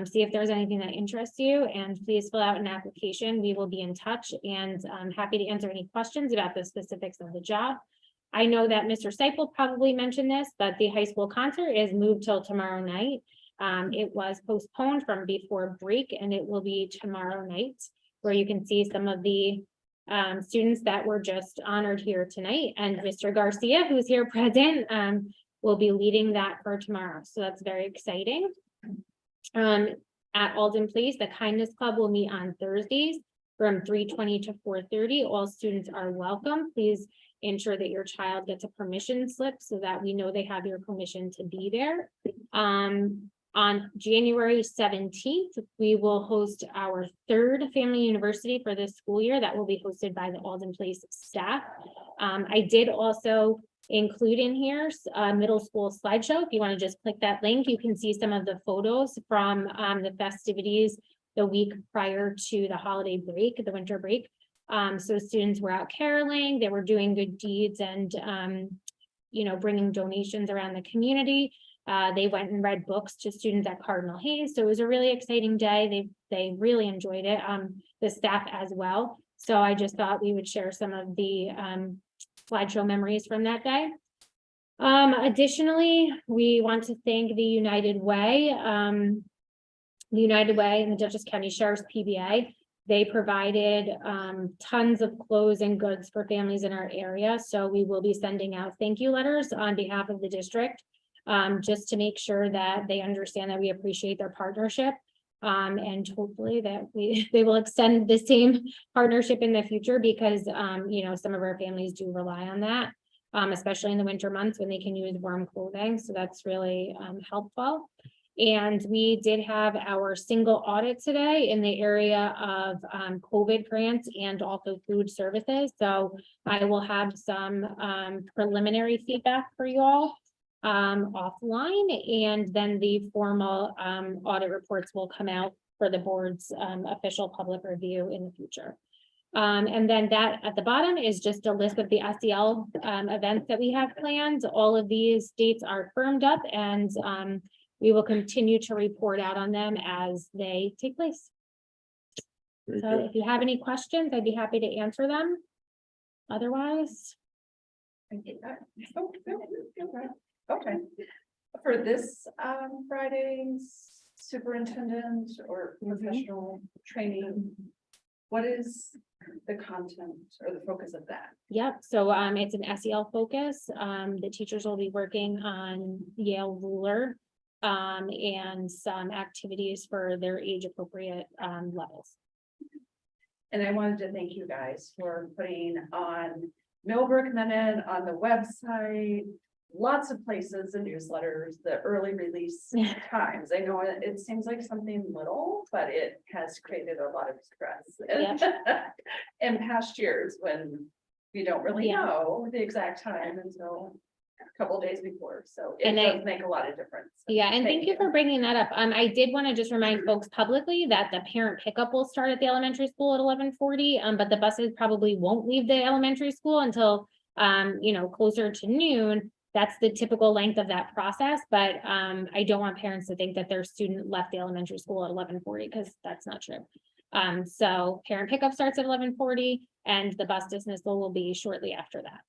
see if there's anything that interests you, and please fill out an application. We will be in touch, and I'm happy to answer any questions about the specifics of the job. I know that Mr. Seipel probably mentioned this, but the high school concert is moved till tomorrow night. It was postponed from before break, and it will be tomorrow night, where you can see some of the students that were just honored here tonight. And Mr. Garcia, who's here present, will be leading that for tomorrow. So that's very exciting. At Alden Place, the Kindness Club will meet on Thursdays from 3:20 to 4:30. All students are welcome. Please ensure that your child gets a permission slip so that we know they have your permission to be there. On January 17th, we will host our 3rd Family University for this school year. That will be hosted by the Alden Place staff. I did also include in here a middle school slideshow. If you want to just click that link, you can see some of the photos from the festivities the week prior to the holiday break, the winter break. So students were out caroling, they were doing good deeds and, bringing donations around the community. They went and read books to students at Cardinal Hayes. So it was a really exciting day. They really enjoyed it, the staff as well. So I just thought we would share some of the slideshow memories from that day. Additionally, we want to thank the United Way and the Dutchess County Sheriff's PBA. They provided tons of clothes and goods for families in our area. So we will be sending out thank you letters on behalf of the district, just to make sure that they understand that we appreciate their partnership. And hopefully that they will extend the same partnership in the future, because some of our families do rely on that, especially in the winter months when they can use warm clothing. So that's really helpful. And we did have our single audit today in the area of COVID grants and also food services. So I will have some preliminary feedback for you all offline, and then the formal audit reports will come out for the board's official public review in the future. And then that at the bottom is just a list of the SEL events that we have planned. All of these dates are firmed up, and we will continue to report out on them as they take place. Very So good. if you have any questions, I'd be happy to answer them. Otherwise, Okay, for this Friday's superintendent or professional training, what is the content or the focus of that? Yep, so it's an SEL focus. The teachers will be working on Yale Ruler. And some activities for their age appropriate levels. And I wanted to thank you guys for putting on Millbrook Minute on the website, lots of places, the newsletters, the early release times. I know it seems like something little, but it has created a lot of stress in past years when you don't really Yeah. know the exact time until a couple days before. So it And does make a lot of difference. Yeah, and thank you for bringing that up. I did want to just remind folks publicly that the parent pickup will start at the elementary school at 11:40. But the buses probably won't leave the elementary school until closer to noon. That's the typical length of that process, but I don't want parents to think that their student left the elementary school at 11:40 because that's not true. So parent pickup starts at 11:40 and the bus dismissal will be shortly after that.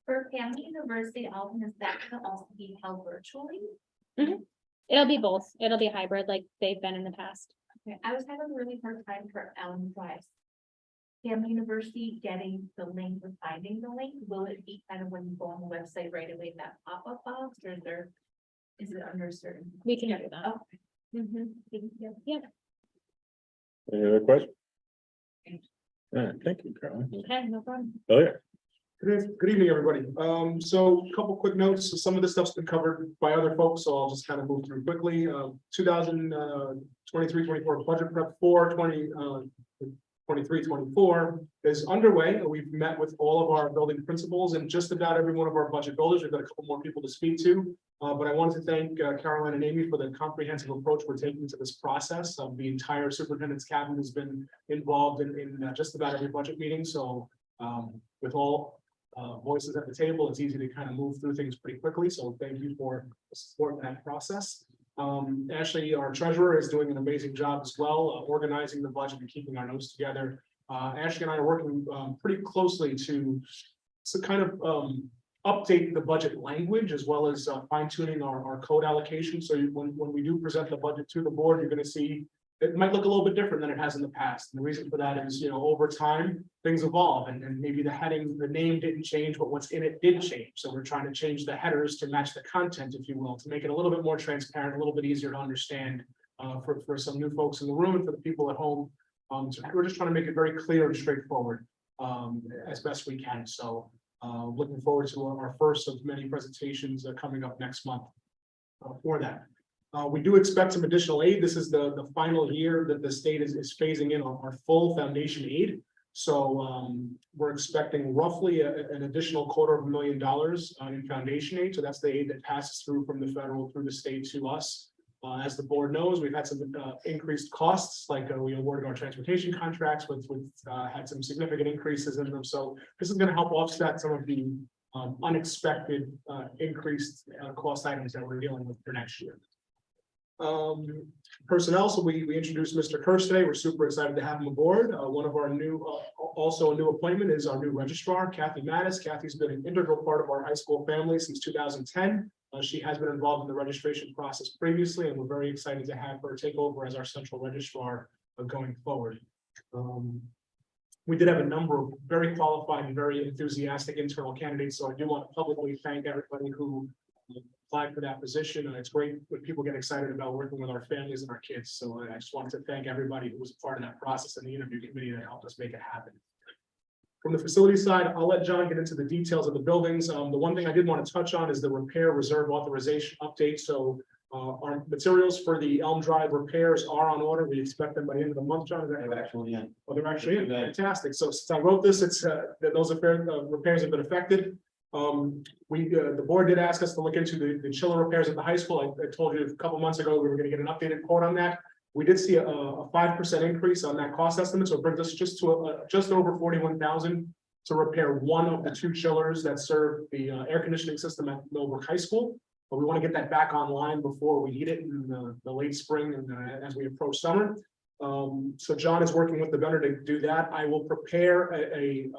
For Family University, Alton, is that gonna also be held virtually? It'll be both. It'll be hybrid like they've been in the past. Okay, I was having a really hard time for Drive. Family University getting the link or finding the link, will it be kind of when you go on the website right away, that pop-up box, or is it under certain? We can do that. Okay. Thank you. Yeah, Any other questions? All right, thank you, Carolyn. okay, no problem. Oh, yeah. Good evening, everybody. So a couple quick notes. So some of this stuff's been covered by other folks, so I'll just kind of move through quickly. 2023-24 budget prep for 23-24 is underway. We've met with all of our building principals and just about every one of our budget builders. We've got a couple more people to speak to. But I wanted to thank Caroline and Amy for the comprehensive approach we're taking to this process. The entire superintendent's cabinet has been involved in just about every budget meeting. So with all voices at the table, it's easy to kind of move through things pretty quickly. So thank you for supporting that process. Ashley, our treasurer, is doing an amazing job as well, organizing the budget and keeping our notes together. Ashley and I are working pretty closely to kind of update the budget language as well as fine tuning our code allocation. So when we do present the budget to the board, you're going to see it might look a little bit different than it has in the past. And the reason for that is, over time, things evolve and maybe the heading, the name didn't change, but what's in it did change. So we're trying to change the headers to match the content, if you will, to make it a little bit more transparent, a little bit easier to understand for some new folks in the room and for the people at home. So we're just trying to make it very clear and straightforward as best we can. So looking forward to our first of many presentations coming up next month for that. We do expect some additional aid. This is the final year that the state is phasing in on our full foundation aid. So we're expecting roughly an additional $250,000 in foundation aid. So that's the aid that passes through from the federal through the state to us. As the board knows, we've had some increased costs, like we awarded our transportation contracts with had some significant increases in them. So this is going to help offset some of the unexpected increased cost items that we're dealing with for next year. Personnel, so we introduced Mr. Kirsch today. We're super excited to have him aboard. One of our new, also a new appointment is our new registrar, Kathy Mattis. Kathy's been an integral part of our high school family since 2010. She has been involved in the registration process previously, and we're very excited to have her take over as our central registrar going forward. We did have a number of very qualified and very enthusiastic internal candidates, so I do want to publicly thank everybody who applied for that position. And it's great when people get excited about working with our families and our kids. So I just wanted to thank everybody who was a part of that process and the interview committee that helped us make it happen. From the facility side, I'll let John get into the details of the buildings. The one thing I did want to touch on is the repair reserve authorization update. So our materials for the Elm Drive repairs are on order. We expect them by the end of the month, John. They're actually in. Oh, they're actually in. Fantastic. So since I wrote this, it's that those repairs have been affected. The board did ask us to look into the chiller repairs at the high school. I told you a couple months ago we were going to get an updated quote on that. We did see a 5% increase on that cost estimate, so it brings us just to just over $41,000 to repair one of the two chillers that serve the air conditioning system at Millbrook High School. But we want to get that back online before we need it in the late spring and as we approach summer. So John is working with the vendor to do that. I will prepare a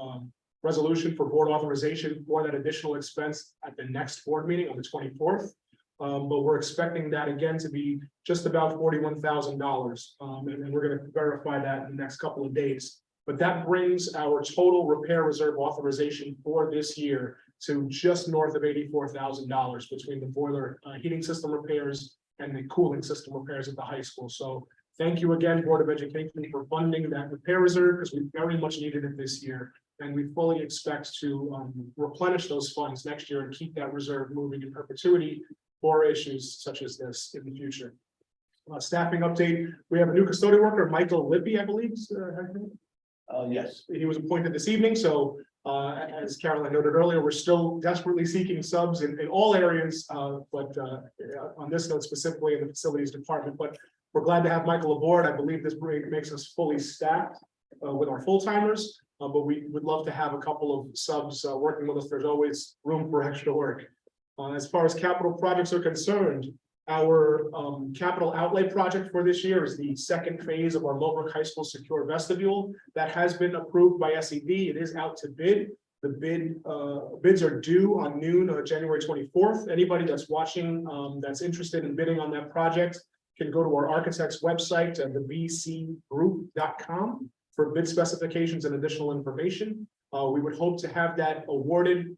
resolution for board authorization for that additional expense at the next board meeting on the 24th. But we're expecting that again to be just about $41,000. And we're gonna verify that in the next couple of days. But that brings our total repair reserve authorization for this year to just north of $84,000 between the boiler heating system repairs and the cooling system repairs at the high school. So thank you again, Board of Education, for funding that repair reserve, because we very much needed it this year. And we fully expect to replenish those funds next year and keep that reserve moving in perpetuity for issues such as this in the future. Staffing update, we have a new custodial worker, Michael Lippy, I believe. Yes. He was appointed this evening, so as Caroline noted earlier, we're still desperately seeking subs in all areas, but on this note specifically in the facilities department. But we're glad to have Michael aboard. I believe this makes us fully staffed with our full timers, but we would love to have a couple of subs working with us. There's always room for extra work. As far as capital projects are concerned, our capital outlay project for this year is the second phase of our Millbrook High School secure vestibule that has been approved by SED. It is out to bid. The bids are due on noon, January 24th. Anybody that's watching that's interested in bidding on that project can go to our architect's website at thebcgroup.com for bid specifications and additional information. We would hope to have that awarded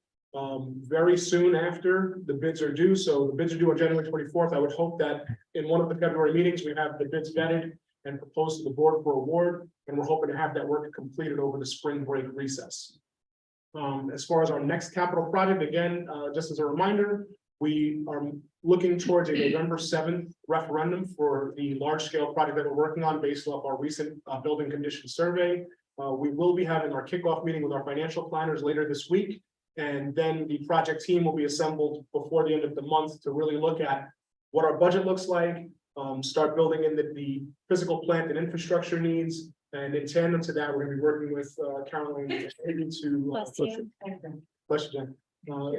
very soon after the bids are due. So the bids are due on January 24th. I would hope that in one of the February meetings, we have the bids vetted and proposed to the board for award. And we're hoping to have that work completed over the spring break recess. As far as our next capital project, again, just as a reminder, we are looking towards a November 7th referendum for the large scale project that we're working on based off our recent building condition survey. We will be having our kickoff meeting with our financial planners later this week. And then the project team will be assembled before the end of the month to really look at what our budget looks like, start building in the physical plant and infrastructure needs. And in tandem to that, we're gonna be working with Caroline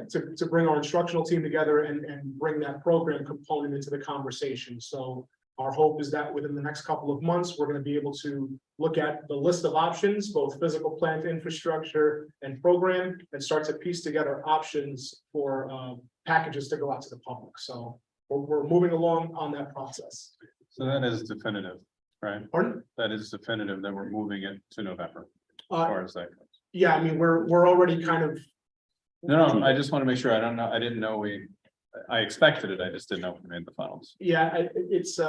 to bring our instructional team together and bring that program component into the conversation. So our hope is that within the next couple of months, we're going to be able to look at the list of options, both physical plant infrastructure and program, and start to piece together options for packages to go out to the public. So we're moving along on that process. So that is definitive, right? Pardon? That is definitive that we're moving it to November, as far as that goes. Yeah, I mean, we're already kind of. No, I just want to make sure. I didn't know I expected it. I just didn't know if we made the finals. Yeah, it's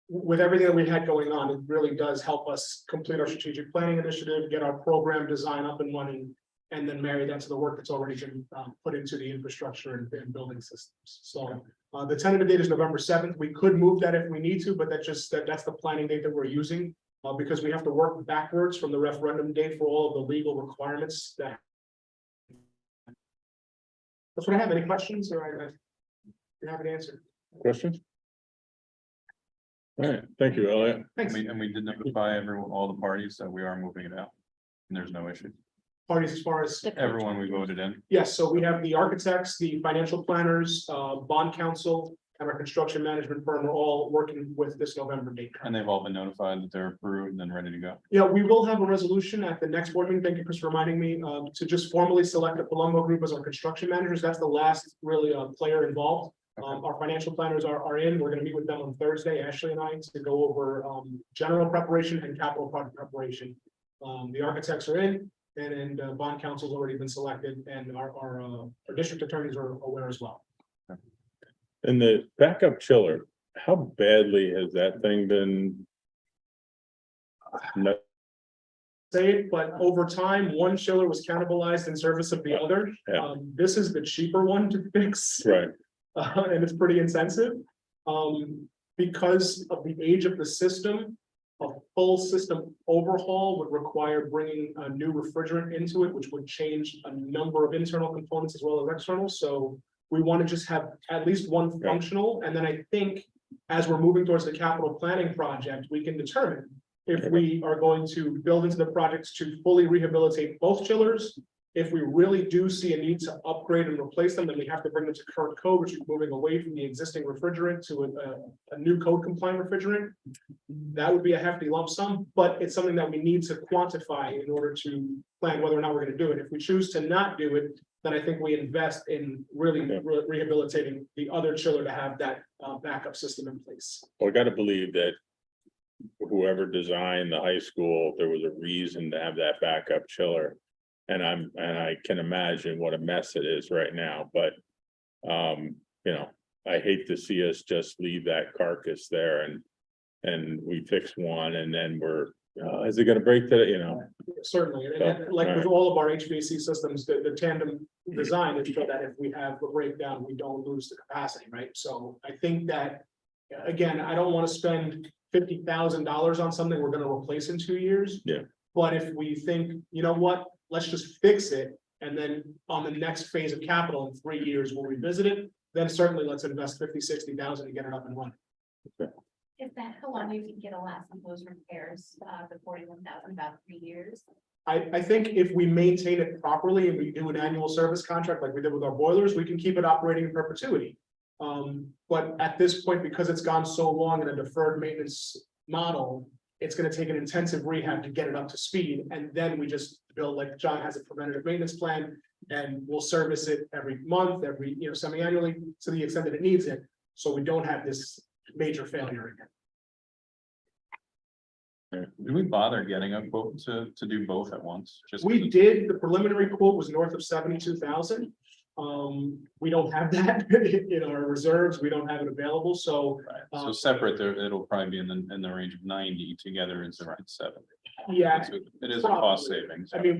with everything that we had going on, it really does help us complete our strategic planning initiative, get our program design up and running, and then marry that to the work that's already been put into the infrastructure and building systems. So the tentative date is November 7th. We could move that if we need to, but that's the planning date that we're using because we have to work backwards from the referendum date for all of the legal requirements that. That's what I have. Any questions or I have an answer? Questions? All right, thank you, Elliot. Thanks. And we did notify all the parties that we are moving it out. And there's no issue. Parties as far as. Everyone we voted in. Yes, so we have the architects, the financial planners, bond counsel, and our construction management firm are all working with this November date. And they've all been notified that they're approved and ready to go. Yeah, we will have a resolution at the next board meeting. Thank you, Chris, for reminding me to just formally select the Palumbo Group as our construction managers. That's the last really player involved. Our financial planners are in. We're going to meet with them on Thursday, Ashley and I, to go over general preparation and capital project preparation. The architects are in, and bond counsel's already been selected, and our district attorneys are aware as well. And the backup chiller, how badly has that thing been? Say it, but over time, one chiller was cannibalized in service of the other. Yeah. This is the cheaper one to fix. Right. And it's pretty intensive. Because of the age of the system, a full system overhaul would require bringing a new refrigerant into it, which would change a number of internal components as well as external. So we want to just have at least one functional. And then I think as we're moving towards the capital planning project, we can determine if we are going to build into the projects to fully rehabilitate both chillers. If we really do see a need to upgrade and replace them, then we have to bring them to current code, which is moving away from the existing refrigerant to a new code compliant refrigerant. That would be a hefty lump sum, but it's something that we need to quantify in order to plan whether or not we're going to do it. If we choose to not do it, then I think we invest in really Yeah. rehabilitating the other chiller to have that backup system in place. Well, I gotta believe that whoever designed the high school, there was a reason to have that backup chiller. And I can imagine what a mess it is right now, but, you know, I hate to see us just leave that carcass there and we fix one and then we're, is it gonna break today, you know? Certainly, and So, like with alright. all of our HVAC systems, the tandem design is so that if we have a breakdown, we don't lose the capacity, right? So I think that, again, I don't want to spend $50,000 on something we're gonna replace in 2 years. Yeah. But if we think, you know what, let's just fix it, and then on the next phase of capital in 3 years, we'll revisit it, then certainly let's invest 50,000-60,000 to get it up and running. Is that how long you can get a last of those repairs, the 41,000, about 3 years? I think if we maintain it properly and we do an annual service contract like we did with our boilers, we can keep it operating in perpetuity. But at this point, because it's gone so long in a deferred maintenance model, it's gonna take an intensive rehab to get it up to speed, and then we just build, like John has a preventative maintenance plan, and we'll service it every month, every, semi-annually, to the extent that it needs it, so we don't have this major failure again. Did we bother getting a quote to do both at once? Just We did, the preliminary quote was north of 72,000. We don't have that in our reserves, we don't have it available, so. So separate, there, it'll probably be in the range of 90, together it's around 70. Yeah, So it is a cost savings. I mean,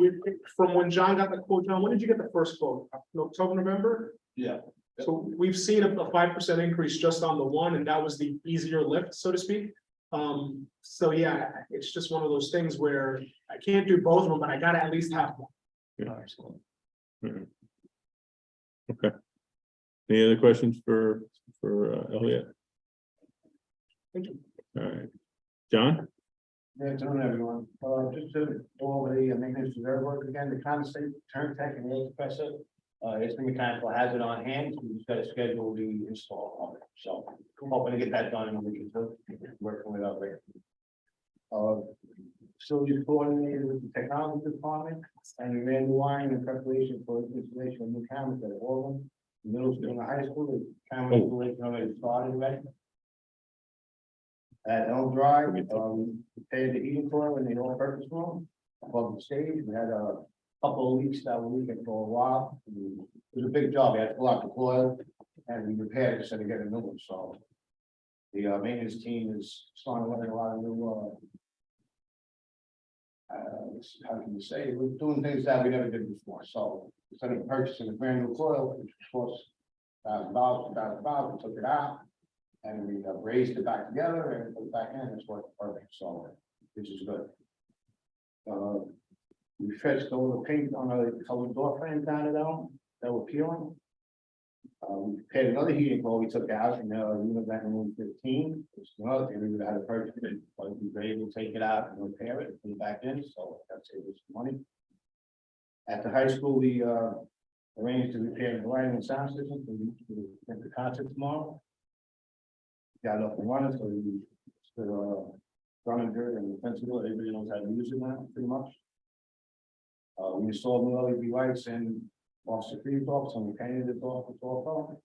from when John got the quote, John, when did you get the first quote? October, November? Yeah. So we've seen a 5% increase just on the one, and that was the easier lift, so to speak. So yeah, it's just one of those things where I can't do both of them, but I gotta at least have one. Okay. Any other questions for Elliot? Thank you. All right, John? Good afternoon, everyone. Just to go over the maintenance reserve work again, the condensate, turn tech and air compressor. It's the mechanical hazard on hand. We just got to schedule the install of it. So I'm hoping to get that done in a week or two. Working with our rate. Facilities coordinated with the technology department and we ran the wiring in preparation for installation of new cameras at all of them. Middle school and high school, the camera installation already started already. At Elm Drive, prepared the heating coil in the all-purpose room above the stage. We had a couple of leaks that were leaking for a while. It was a big job. We had to pull out the coil and we repaired it instead of getting a new one. So the maintenance team is starting to learn a lot of new. How can you say? We're doing things that we never did before. So instead of purchasing a brand new coil, which costs $1,000, we took it out. And we raised it back together and put it back in, it's working perfect, so, which is good. We fixed all the paint on the colored door frames down at Elm that were peeling. We prepared another heating coil we took out in unit back in room 15. It's another thing we would have to purchase it, but we were able to take it out and repair it, put it back in, so that saved us some money. At the high school, we arranged to repair the lighting and sound system for the concert tomorrow. Got it up and running, so we running good and defensible, everybody knows how to use it now, pretty much. We installed new LED lights in Officer Creed's office, and we painted it off with all color.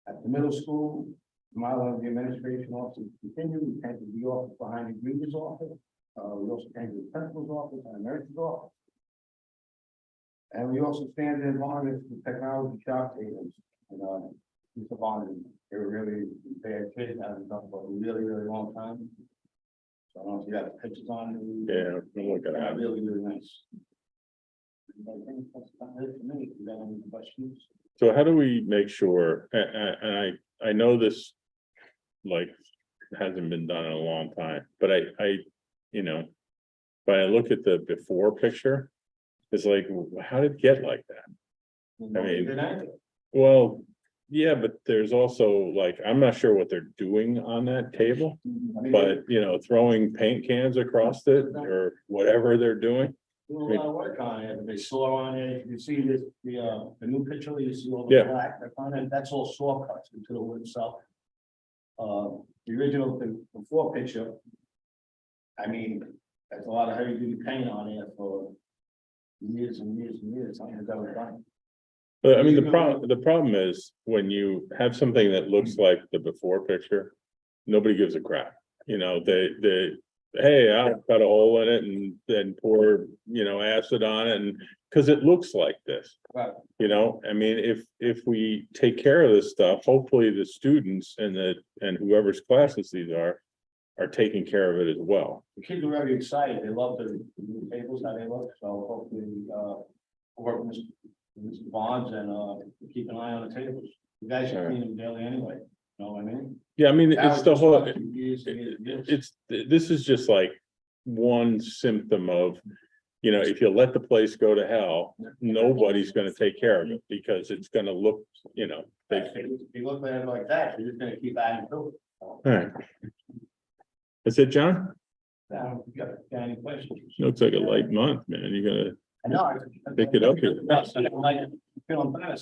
At the middle school, my of the administration office continued, we painted the office behind the Green's office. We also painted the principal's office and the nurse's office. And we also stand in harness the technology shop tables, and Mr. Bond, they were really bad kids, haven't done for a really, really long time. So I don't know if you have pictures on it. Yeah, I'm looking at it. Really, really nice. I think that's about it for me. If you got any questions? So how do we make sure, and I know this, like, hasn't been done in a long time, but when I look at the before picture, it's like, how did it get like that? I mean, well, yeah, but there's also like, I'm not sure what they're doing on that table, but throwing paint cans across it or whatever they're doing. Doing a lot of work on it. They saw on it. You see this, the new picture, you see all the Yeah. black, that's all saw cuts into the wood itself. The original, the before picture. I mean, that's a lot of heavy duty paint on it for years and years and years. I think that was done. But I mean, the problem is when you have something that looks like the before picture, nobody gives a crap. You know, hey, I'll cut a hole in it and then pour, acid on it and, cause it looks like this. Right. You know, I mean, if we take care of this stuff, hopefully the students and whoever's classes these are taking care of it as well. The kids are very excited. They love the new tables, how they look, so hopefully, work with Mr. Bonds and, keep an eye on the tables. You guys should clean them daily anyway, you know what I mean? Yeah, I mean, That it's was the just whole, like 2 years, 3 years. this is just like one symptom of, if you let the place go to hell, nobody's gonna take care of it because it's gonna look, they. If you look at it like that, you're just gonna keep adding to it. All right. That's it, John? Now, if you got any questions? Looks like a light month, man. You're I know. Pick it up here. Feeling bad.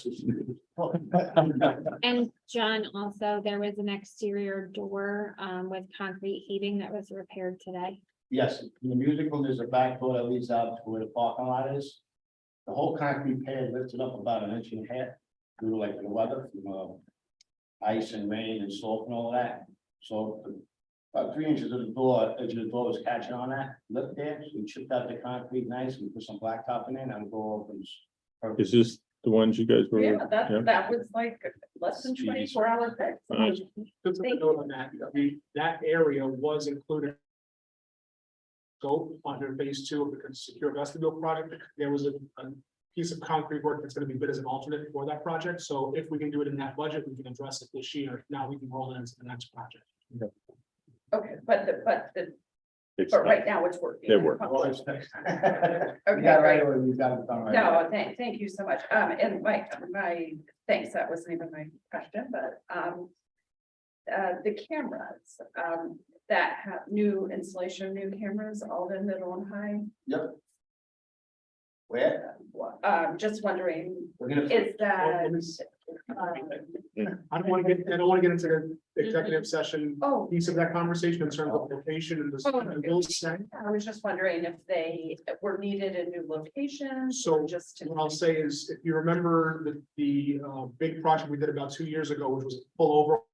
And John, also, there was an exterior door with concrete heating that was repaired today. Yes, in the musical, there's a back door that leads out to where the parking lot is. The whole concrete pad lifted up about 1.5 inches due to like the weather, from ice and rain and slope and all that. So about 3 inches of the door, edge of the door was catching on that lip there, so we chipped out the concrete nice and put some blacktop in it and the door opens. Is this the ones you guys were? Yeah, that was like less than 24-hour fix. Nice. Just a note on that, that area was included. Scope under phase 2 of the secure vestibule project. There was a piece of concrete work that's going to be bid as an alternate for that project. So if we can do it in that budget, we can address it this year. Now we can roll it into the next project. Okay, but It's but right now it's working. It works. Okay, Yeah, right, great. away, we've got it done right. No, thank you so much. And my, thanks, that wasn't even my question, but, the cameras, that have new installation, new cameras, all in middle and high. Yep. Where? Just wondering, We're gonna. is that, I don't want to get into the executive session oh, piece of that conversation in terms of location and the bills saying. I was just wondering if they were needed in new locations. So or just. what I'll say is, if you remember the big project we did about 2 years ago, which was a full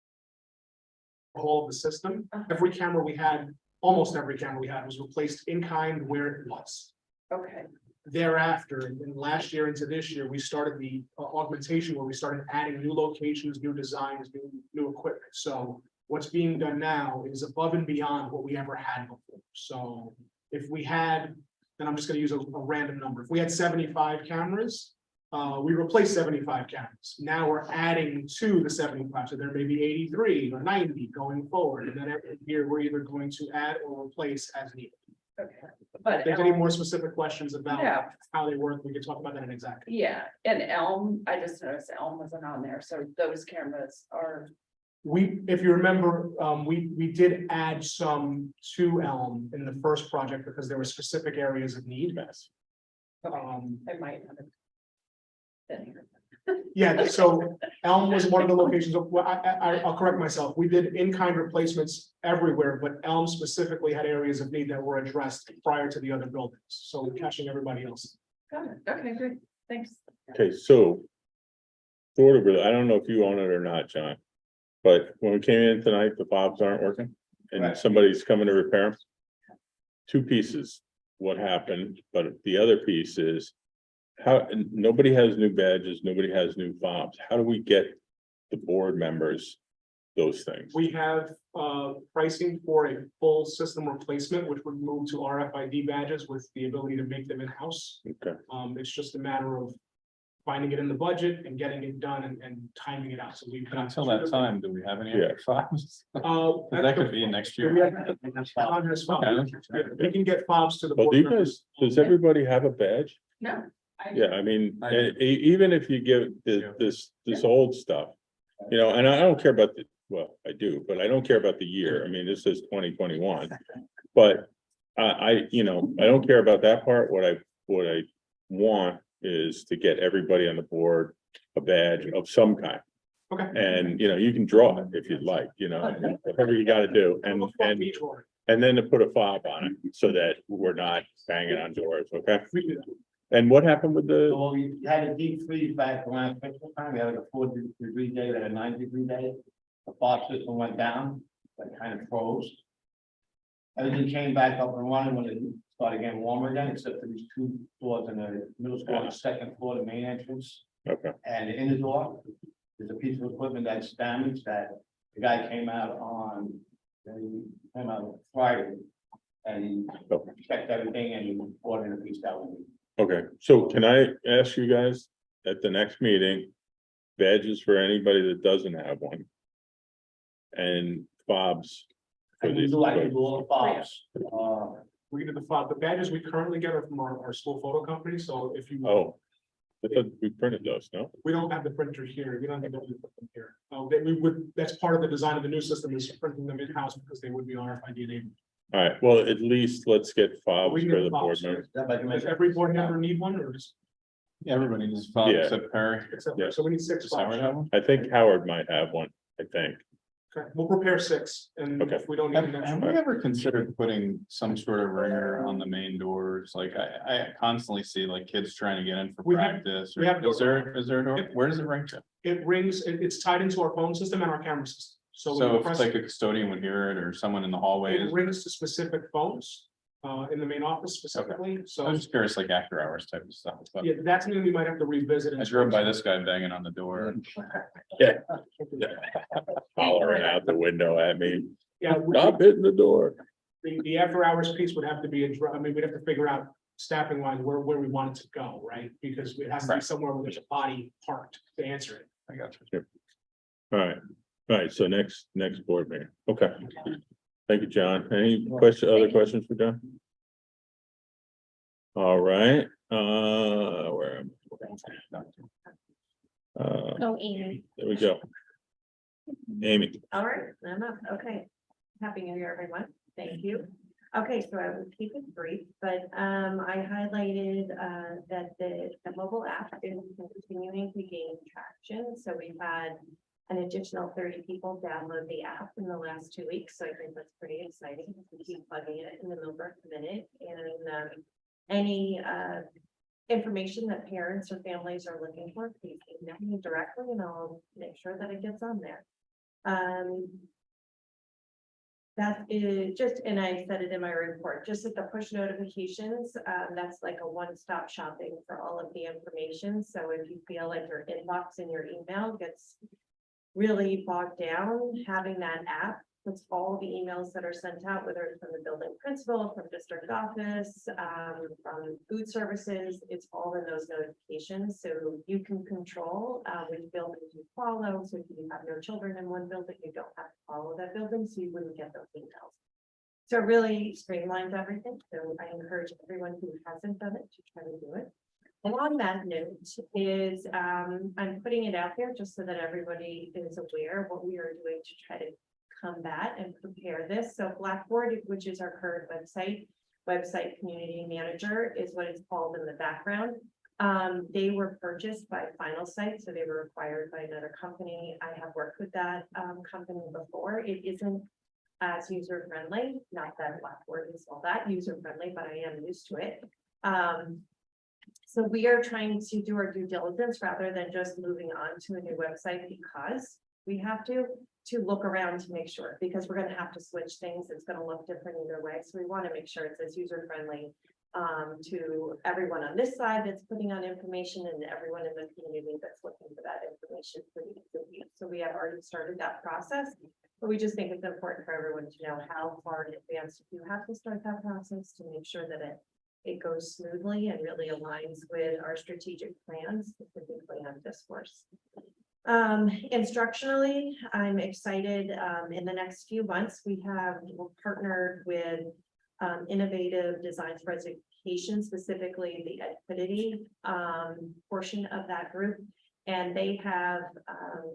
overhaul of the system, every camera we had, almost every camera we had was replaced in kind where it was. Okay, Thereafter, and last year into this year, we started the augmentation where we started adding new locations, new designs, new equipment. So what's being done now is above and beyond what we ever had before. So if we had, then I'm just gonna use a random number. If we had 75 cameras, we replaced 75 cameras. Now we're adding to the 75, so there may be 83 or 90 going forward. And then every year, we're either going to add or replace as needed. okay. But If there's any more specific questions about Yeah. how they work, we can talk about that in executive. Yeah, and Elm, I just noticed Elm wasn't on there, so those cameras are, If you remember, we did add some to Elm in the first project because there were specific areas of need. I might have. Been here. Yeah, so Elm was one of the locations, well, I'll correct myself, we did in-kind replacements everywhere, but Elm specifically had areas of need that were addressed prior to the other buildings, so catching everybody else. Got it. Okay, great, thanks. Okay, so. Sort of, I don't know if you own it or not, John. But when we came in tonight, the fobs aren't working and Right. somebody's coming to repair them. Two pieces, what happened, but the other piece is. How, nobody has new badges, nobody has new fobs. How do we get the board members those things? We have pricing for a full system replacement, which would move to RFID badges with the ability to make them in-house. Okay, It's just a matter of finding it in the budget and getting it done and timing it out, so we've. But until that time, do we have any Yeah. other fobs? That could be next year. We can get fobs to the. well, board do you members. guys, does everybody have a badge? No. Yeah, I mean, I do. even if you give this old stuff, and I don't care about well, I do, but I don't care about the year. I mean, this is 2021. But I don't care about that part. What I want is to get everybody on the board a badge of some kind. Okay. And, you can draw it if you'd like, whatever you gotta do. And then to put a fob on it so that we're not banging on doors, okay? We do that. And what happened with the, So we had a deep freeze back around Christmas time, we had like a 4-degree day, then a 9-degree day. The fog system went down, like kind of froze. Everything came back up and running when it started getting warmer again, except for these 2 doors in the middle school, on the 2nd floor, the main entrance. okay, And in the door, there's a piece of equipment that's damaged that the guy came out on, Friday. And he checked everything and he ordered a piece that we need. okay. So can I ask you guys at the next meeting, badges for anybody that doesn't have one? And fobs. for And we these do, I can folks? do all the fobs. We can do the badges we currently get are from our school photo company, so if you. Oh, I thought we printed those, no? We don't have the printer here, we don't have them here. That's part of the design of the new system is printing them in-house because they would be RFID enabled. All right, well, at least let's get fobs We can for get the board fobs. members. Does every board member need one or just, Everybody needs to follow Yeah. except Perry. except, Yeah. so we need 6 Does Howard fobs. have one? I think Howard might have one, I think. Okay, we'll prepare 6 and Okay. if we don't need Have an have we extra. ever considered putting some sort of ringer on the main doors? Like I constantly see like kids trying to get in for We have- practice. we have Is there a door? Yep. Where does it ring to? It rings, it's tied into our phone system and our camera system. So So we if press, like a custodian would hear it or someone in the hallway, it rings to specific phones in the main office specifically, I so. was just curious, like after hours type of stuff. But Yeah, that's something we might have to revisit. I drove by this guy banging on the door. Hollering out the window at me, Yeah, stop hitting the door. the after hours piece would have to be, I mean, we'd have to figure out staffing wise where we want it to go, right? Because it has to be Right. somewhere where there's a body parked to answer it. I got you. All right, so next board meeting, okay. Thank you, John. Any other questions for John? All right, where am I? Oh, Amy. There we go. Amy, All right, I'm up. Okay. Happy New Year, everyone. Thank you. Okay, so I will keep it brief, but I highlighted that the mobile app is continuing to gain traction. So we've had an additional 30 people download the app in the last 2 weeks. So I think that's pretty exciting. We keep plugging it in the Millbrook Minute and any information that parents or families are looking for, please email me directly and I'll make sure that it gets on there. That is just, and I said it in my report, just at the push notifications, that's like a one-stop shopping for all of the information. So if you feel like your inbox and your email gets really bogged down, having that app puts all the emails that are sent out, whether it's from the building principal, from district office, from food services, it's all in those notifications. So you can control which buildings you follow. So if you have no children in one building, you don't have to follow that building, so you wouldn't get those emails. So it really streamlines everything. So I encourage everyone who hasn't done it to try to do it. And on that note is I'm putting it out there just so that everybody is aware of what we are doing to try to combat and prepare this. So Blackboard, which is our current website community manager is what it's called in the background. They were purchased by Final Site, so they were acquired by another company. I have worked with that company before. It isn't as user friendly, not that Blackboard is all that user friendly, but I am used to it. So we are trying to do our due diligence rather than just moving on to a new website because we have to look around to make sure, because we're going to have to switch things. It's going to look different either way. So we want to make sure it's as user friendly to everyone on this side that's putting on information and everyone in the community that's looking for that information. So we have already started that process, but we just think it's important for everyone to know how far in advance you have to start that process to make sure that it goes smoothly and really aligns with our strategic plans, specifically on discourse. Instructionally, I'm excited. In the next few months, we're partnered with Innovative Designs for Education, specifically the Edfidity portion of that group. And they have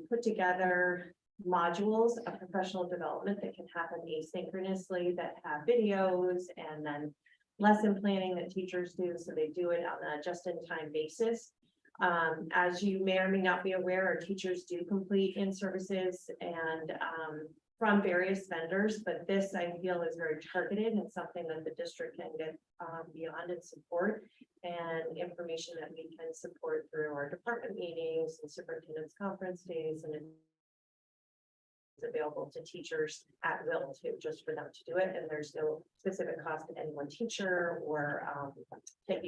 put together modules of professional development that can happen asynchronously, that have videos and then lesson planning that teachers do. So they do it on a just-in-time basis. As you may or may not be aware, our teachers do complete in-services and from various vendors, but this I feel is very targeted and something that the district can get beyond its support. And information that we can support through our department meetings and superintendent's conference days, and it's available to teachers at will too, just for them to do it. And there's no specific cost to any one teacher or that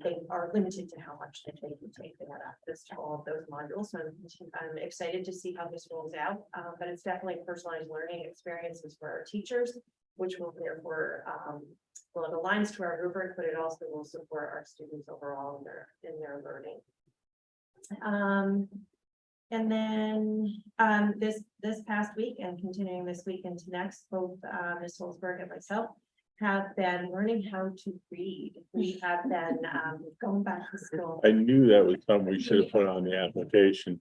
they are limited to how much that they can take. They have access to all of those modules. So I'm excited to see how this rolls out. But it's definitely personalized learning experiences for our teachers, which will therefore well, it aligns to our rubric, but it also will support our students overall in their learning. And then this past week and continuing this week into next, both Ms. Holzberg and myself have been learning how to read. We have been going back to school. I knew that was something we should have put on the application.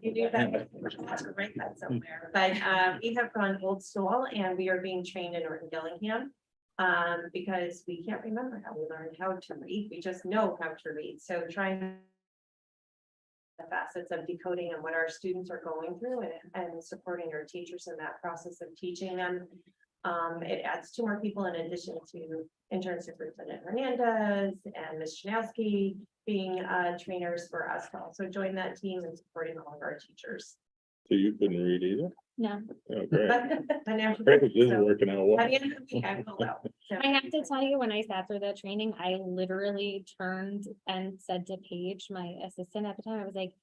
You do that, we'll have to write that somewhere, but we have gone old school and we are being trained in Norton Gillingham. Because we can't remember how we learned how to read, we just know how to read, so trying the facets of decoding and what our students are going through and supporting our teachers in that process of teaching them. It adds 2 more people in addition to intern superintendent Hernandez and Ms. Chanowski being trainers for us to also join that team and supporting all of our teachers. So you couldn't read either? No, Oh, great. But now- Great, this is working out well. By the end of the week, I will know. So- I have to tell you, when I sat through the training, I literally turned and said to Paige, my assistant at the time, I was like,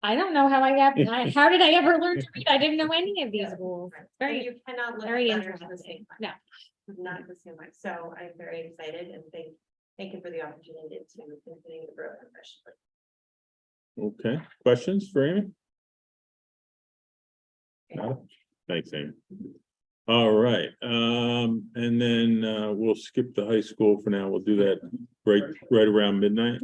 I don't know how how did I ever learn to read? I didn't know any of these rules. And Very, you cannot look very at letters the interesting. same way. No. Not the same way. So I'm very excited and thank you for the opportunity to continue to grow professionally. Okay, questions for Amy? No? Thanks, Amy. All right, and then we'll skip the high school for now. We'll do that right around midnight.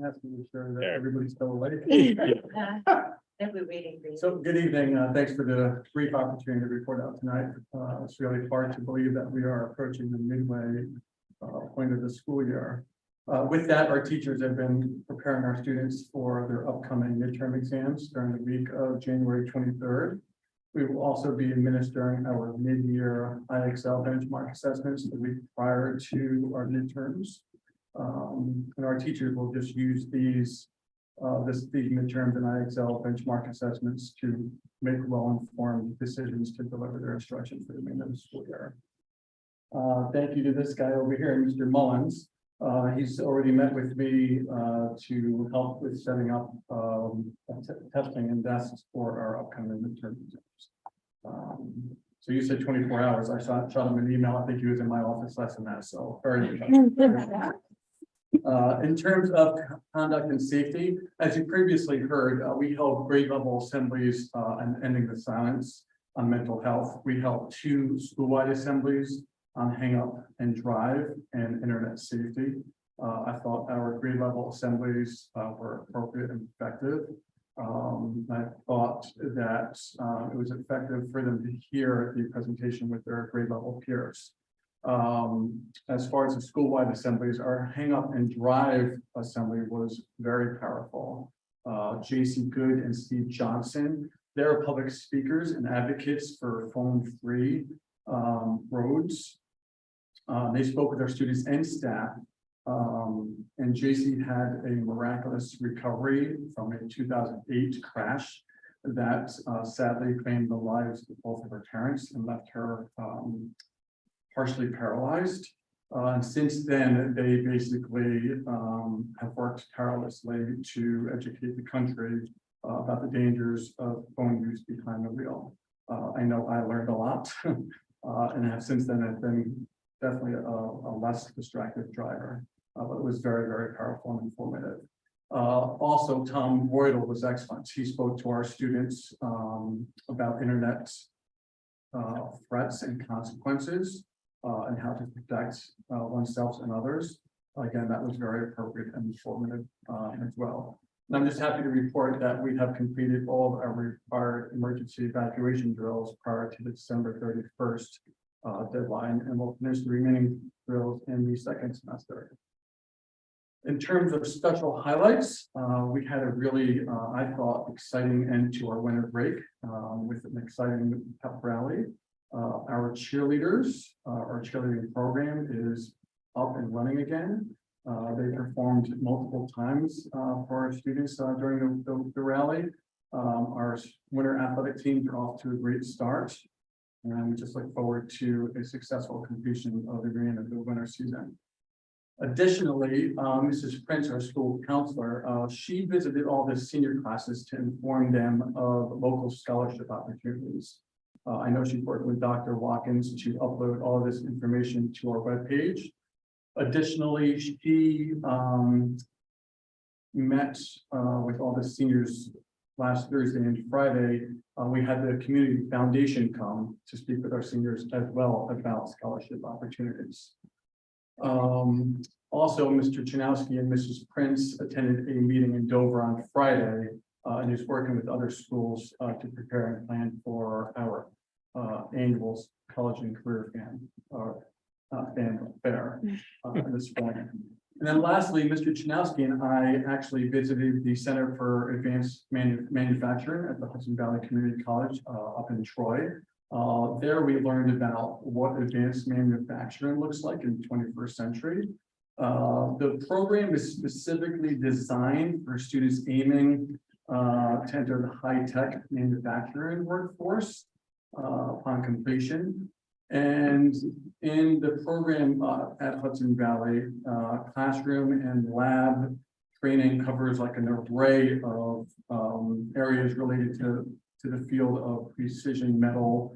Has to be sure that Yeah. everybody's still awake. They'll be waiting for you. So good evening. Thanks for the brief opportunity to report out tonight. It's really hard to believe that we are approaching the midway point of the school year. With that, our teachers have been preparing our students for their upcoming midterm exams during the week of January 23rd. We will also be administering our mid-year IXL benchmark assessments the week prior to our midterms. And our teachers will just use these midterms and IXL benchmark assessments to make well-informed decisions to deliver their instruction for the remainder of the school year. Thank you to this guy over here, Mr. Mullins. He's already met with me to help with setting up testing and desks for our upcoming midterm exams. So you said 24 hours. I shot him an email. I think he was in my office less than that. So very good. In terms of conduct and safety, as you previously heard, we held grade level assemblies and ending the silence on mental health. We held 2 school-wide assemblies on hang up and drive and internet safety. I thought our grade level assemblies were appropriate and effective. I thought that it was effective for them to hear the presentation with their grade level peers. As far as the school-wide assemblies, our hang up and drive assembly was very powerful. JC Good and Steve Johnson, they're public speakers and advocates for phone-free roads. They spoke with our students and staff. And JC had a miraculous recovery from a 2008 crash that sadly claimed the lives of both of her parents and left her partially paralyzed. And since then, they basically have worked tirelessly to educate the country about the dangers of phone use behind the wheel. I know I learned a lot and have since then I've been definitely a less distracted driver, but it was very, very powerful and informative. Also, Tom Boydell was excellent. He spoke to our students about internet threats and consequences and how to protect oneself and others. Again, that was very appropriate and informative as well. And I'm just happy to report that we have completed all of our required emergency evacuation drills prior to the December 31st deadline, and we'll finish the remaining drills in the second semester. In terms of special highlights, we had a really, I thought, exciting end to our winter break with an exciting pep rally. Our cheerleaders, our cheerleading program is up and running again. They performed multiple times for our students during the rally. Our winter athletic teams are off to a great start. And we just look forward to a successful completion of the end of the winter season. Additionally, Mrs. Prince, our school counselor, she visited all the senior classes to inform them of local scholarship opportunities. I know she's working with Dr. Watkins to upload all of this information to our webpage. Additionally, she met with all the seniors last Thursday and Friday. We had the Community Foundation come to speak with our seniors as well about scholarship opportunities. Also, Mr. Chanowski and Mrs. Prince attended a meeting in Dover on Friday and is working with other schools to prepare and plan for our annual college and career fan fair in the spring. And then lastly, Mr. Chanowski and I actually visited the Center for Advanced Manufacturing at the Hudson Valley Community College up in Troy. There we learned about what advanced manufacturing looks like in the 21st century. The program is specifically designed for students aiming to enter the high-tech manufacturing workforce upon completion. And in the program at Hudson Valley, classroom and lab training covers like an array of areas related to the field of precision metal,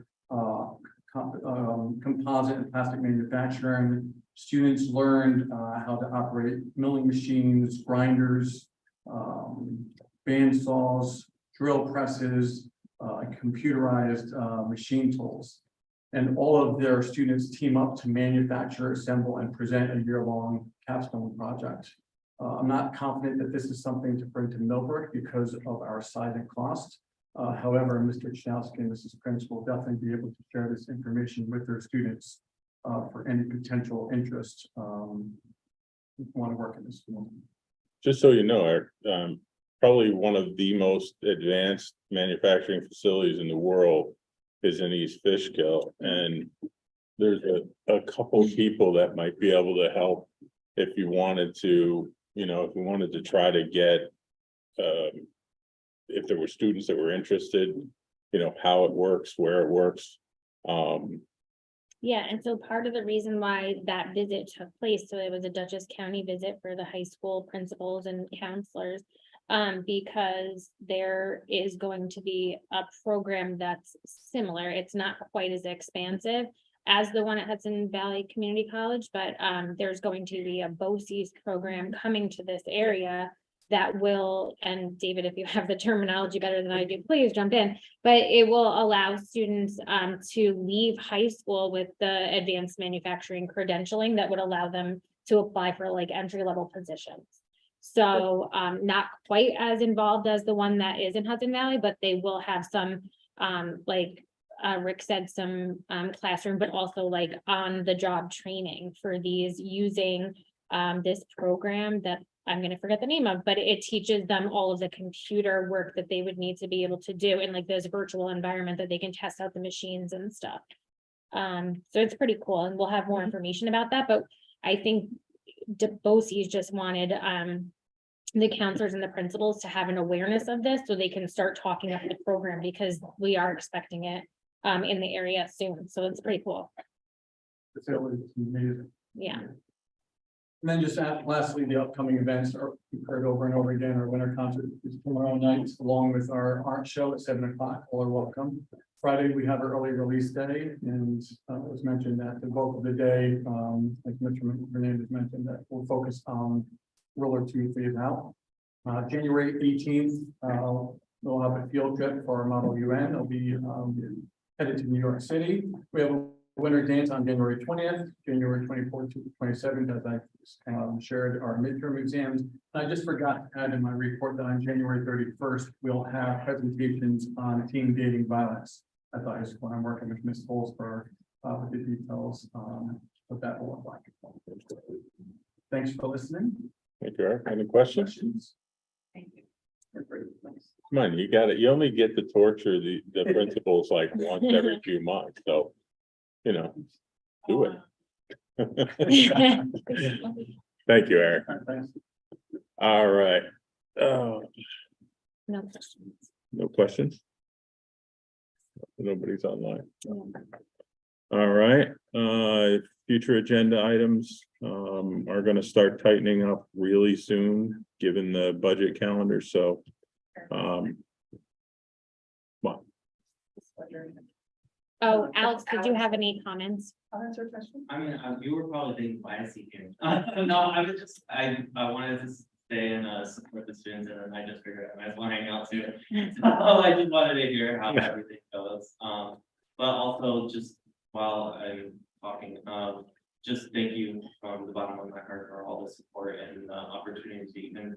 composite and plastic manufacturing. Students learned how to operate milling machines, grinders, band saws, drill presses, computerized machine tools. And all of their students team up to manufacture, assemble, and present a year-long capstone project. I'm not confident that this is something to bring to Millbrook because of our size and cost. However, Mr. Chanowski and Mrs. Prince will definitely be able to share this information with their students for any potential interest who want to work in this school. Just so you know, Eric, probably one of the most advanced manufacturing facilities in the world is in East Fishkill, and there's a couple people that might be able to help if you wanted to, if you wanted to try to get, if there were students that were interested, how it works, where it works. Yeah, and so part of the reason why that visit took place, so it was a Dutchess County visit for the high school principals and counselors. Because there is going to be a program that's similar. It's not quite as expansive as the one at Hudson Valley Community College, but there's going to be a BOCES program coming to this area that will, and David, if you have the terminology better than I do, please jump in, but it will allow students to leave high school with the advanced manufacturing credentialing that would allow them to apply for like entry-level positions. So not quite as involved as the one that is in Hudson Valley, but they will have some, Rick said, some classroom, but also like on the job training for these using this program that I'm going to forget the name of, but it teaches them all of the computer work that they would need to be able to do in like this virtual environment that they can test out the machines and stuff. So it's pretty cool, and we'll have more information about that, but I think BOCES just wanted the counselors and the principals to have an awareness of this so they can start talking about the program, because we are expecting it in the area soon. So it's pretty cool. Yeah. And then just lastly, the upcoming events are heard over and over again. Our winter concert is tomorrow night, along with our art show at 7 o'clock. All are welcome. Friday, we have our early release day, and it was mentioned that the vote of the day, like Mr. Hernandez mentioned, that we'll focus on Roller 2 phase out. January 18th, we'll have a field trip for our Model UN. They'll be headed to New York City. We have a winter dance on January 20th, January 24th to 27th, as I shared our midterm exams. I just forgot to add in my report that on January 31st, we'll have presentations on teen dating violence. I thought is when I'm working with Ms. Holzberg with the details what that will look like. Thanks for listening. Thank you, Eric. Any questions? Thank you. Come on, you got it. You only get to torture the principals like once every few months, so, you know, do it. Thank you, Eric. All right. Oh, No questions. no questions? Nobody's online. No. All right, future agenda items, are gonna start tightening up really soon, given the budget calendar, so. Well, Oh, Alex, did you have any comments? I'll answer a question. I mean, you were probably thinking, why is he here? No, I was just, I wanted to stay and support the students, and then I just figured I might as well hang out too. So I just wanted to hear how everything goes. But also just while I'm talking, just thank you from the bottom of my heart for all the support and the opportunity to even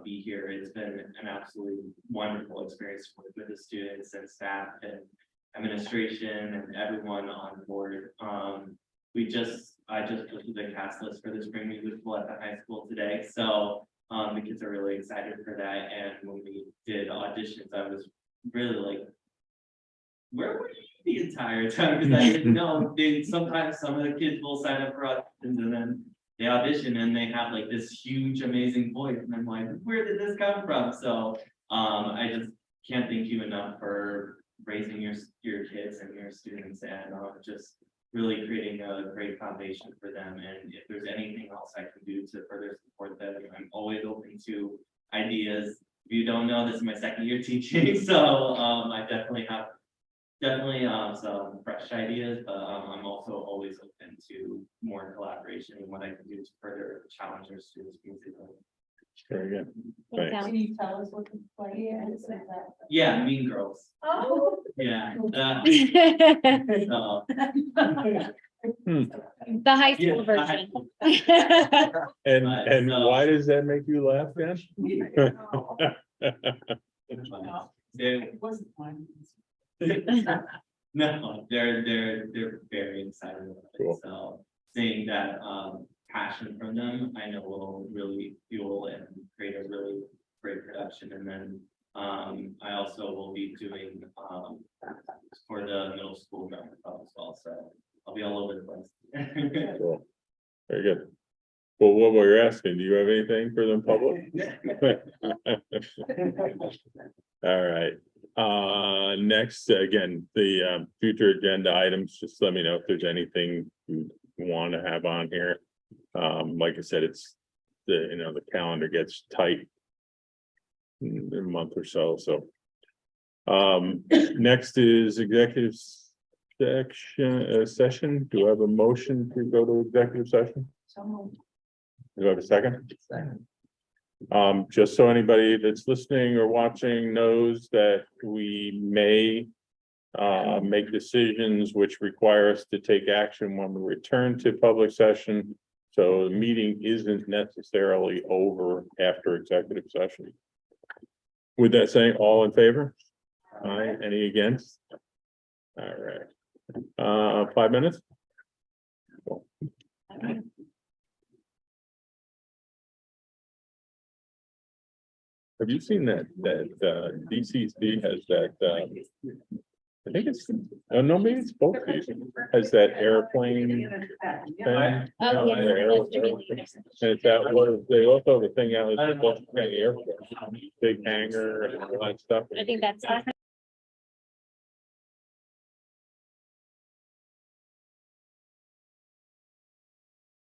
be here. It's been an absolutely wonderful experience to work with the students and staff and administration and everyone on board. I just posted the cast list for the spring musical at the high school today, so the kids are really excited for that. And when we did auditions, I was really like, where were you the entire time? Because I didn't know. Sometimes some of the kids will sign up for auditions and then they audition and they have like this huge, amazing voice, and I'm like, where did this come from? So I just can't thank you enough for raising your kids and your students, and just really creating a great foundation for them. And if there's anything else I can do to further support them, I'm always open to ideas. If you don't know, this is my second year teaching, so I definitely have some fresh ideas, but I'm also always open to more collaboration and what I can do to further challenge our students musically. very good. Thanks, Thanks. Alex. Can you tell us what the play is? Yeah, Mean Girls. Oh. Yeah. The So, high school Yeah, version. And why does that make you laugh, Dan? It wasn't mine. No, they're very excited about it. Cool. So seeing that passion from them, I know will really fuel and create a really great production. And then I also will be doing for the middle school drama club as well. So I'll be all over the place. Cool. Very good. Well, what were you asking? Do you have anything for the public? All right. Next, again, the future agenda items, just let me know if there's anything you want to have on here. Like I said, it's the calendar gets tight in a month or so, so. Next is executive session. Do I have a motion to go to executive session? Do I have a second? Second. Just so anybody that's listening or watching knows that we may make decisions which require us to take action when we return to public session. So the meeting isn't necessarily over after executive session. With that saying, all in favor? Aye. Any against? All right. 5 minutes? Cool. Have you seen that DCC has that, I think it's, oh no, maybe it's both these, has that airplane thing? Oh, yeah. And it's that, what, they also have a thing out at the airport, big hangar and all that stuff. I think that's.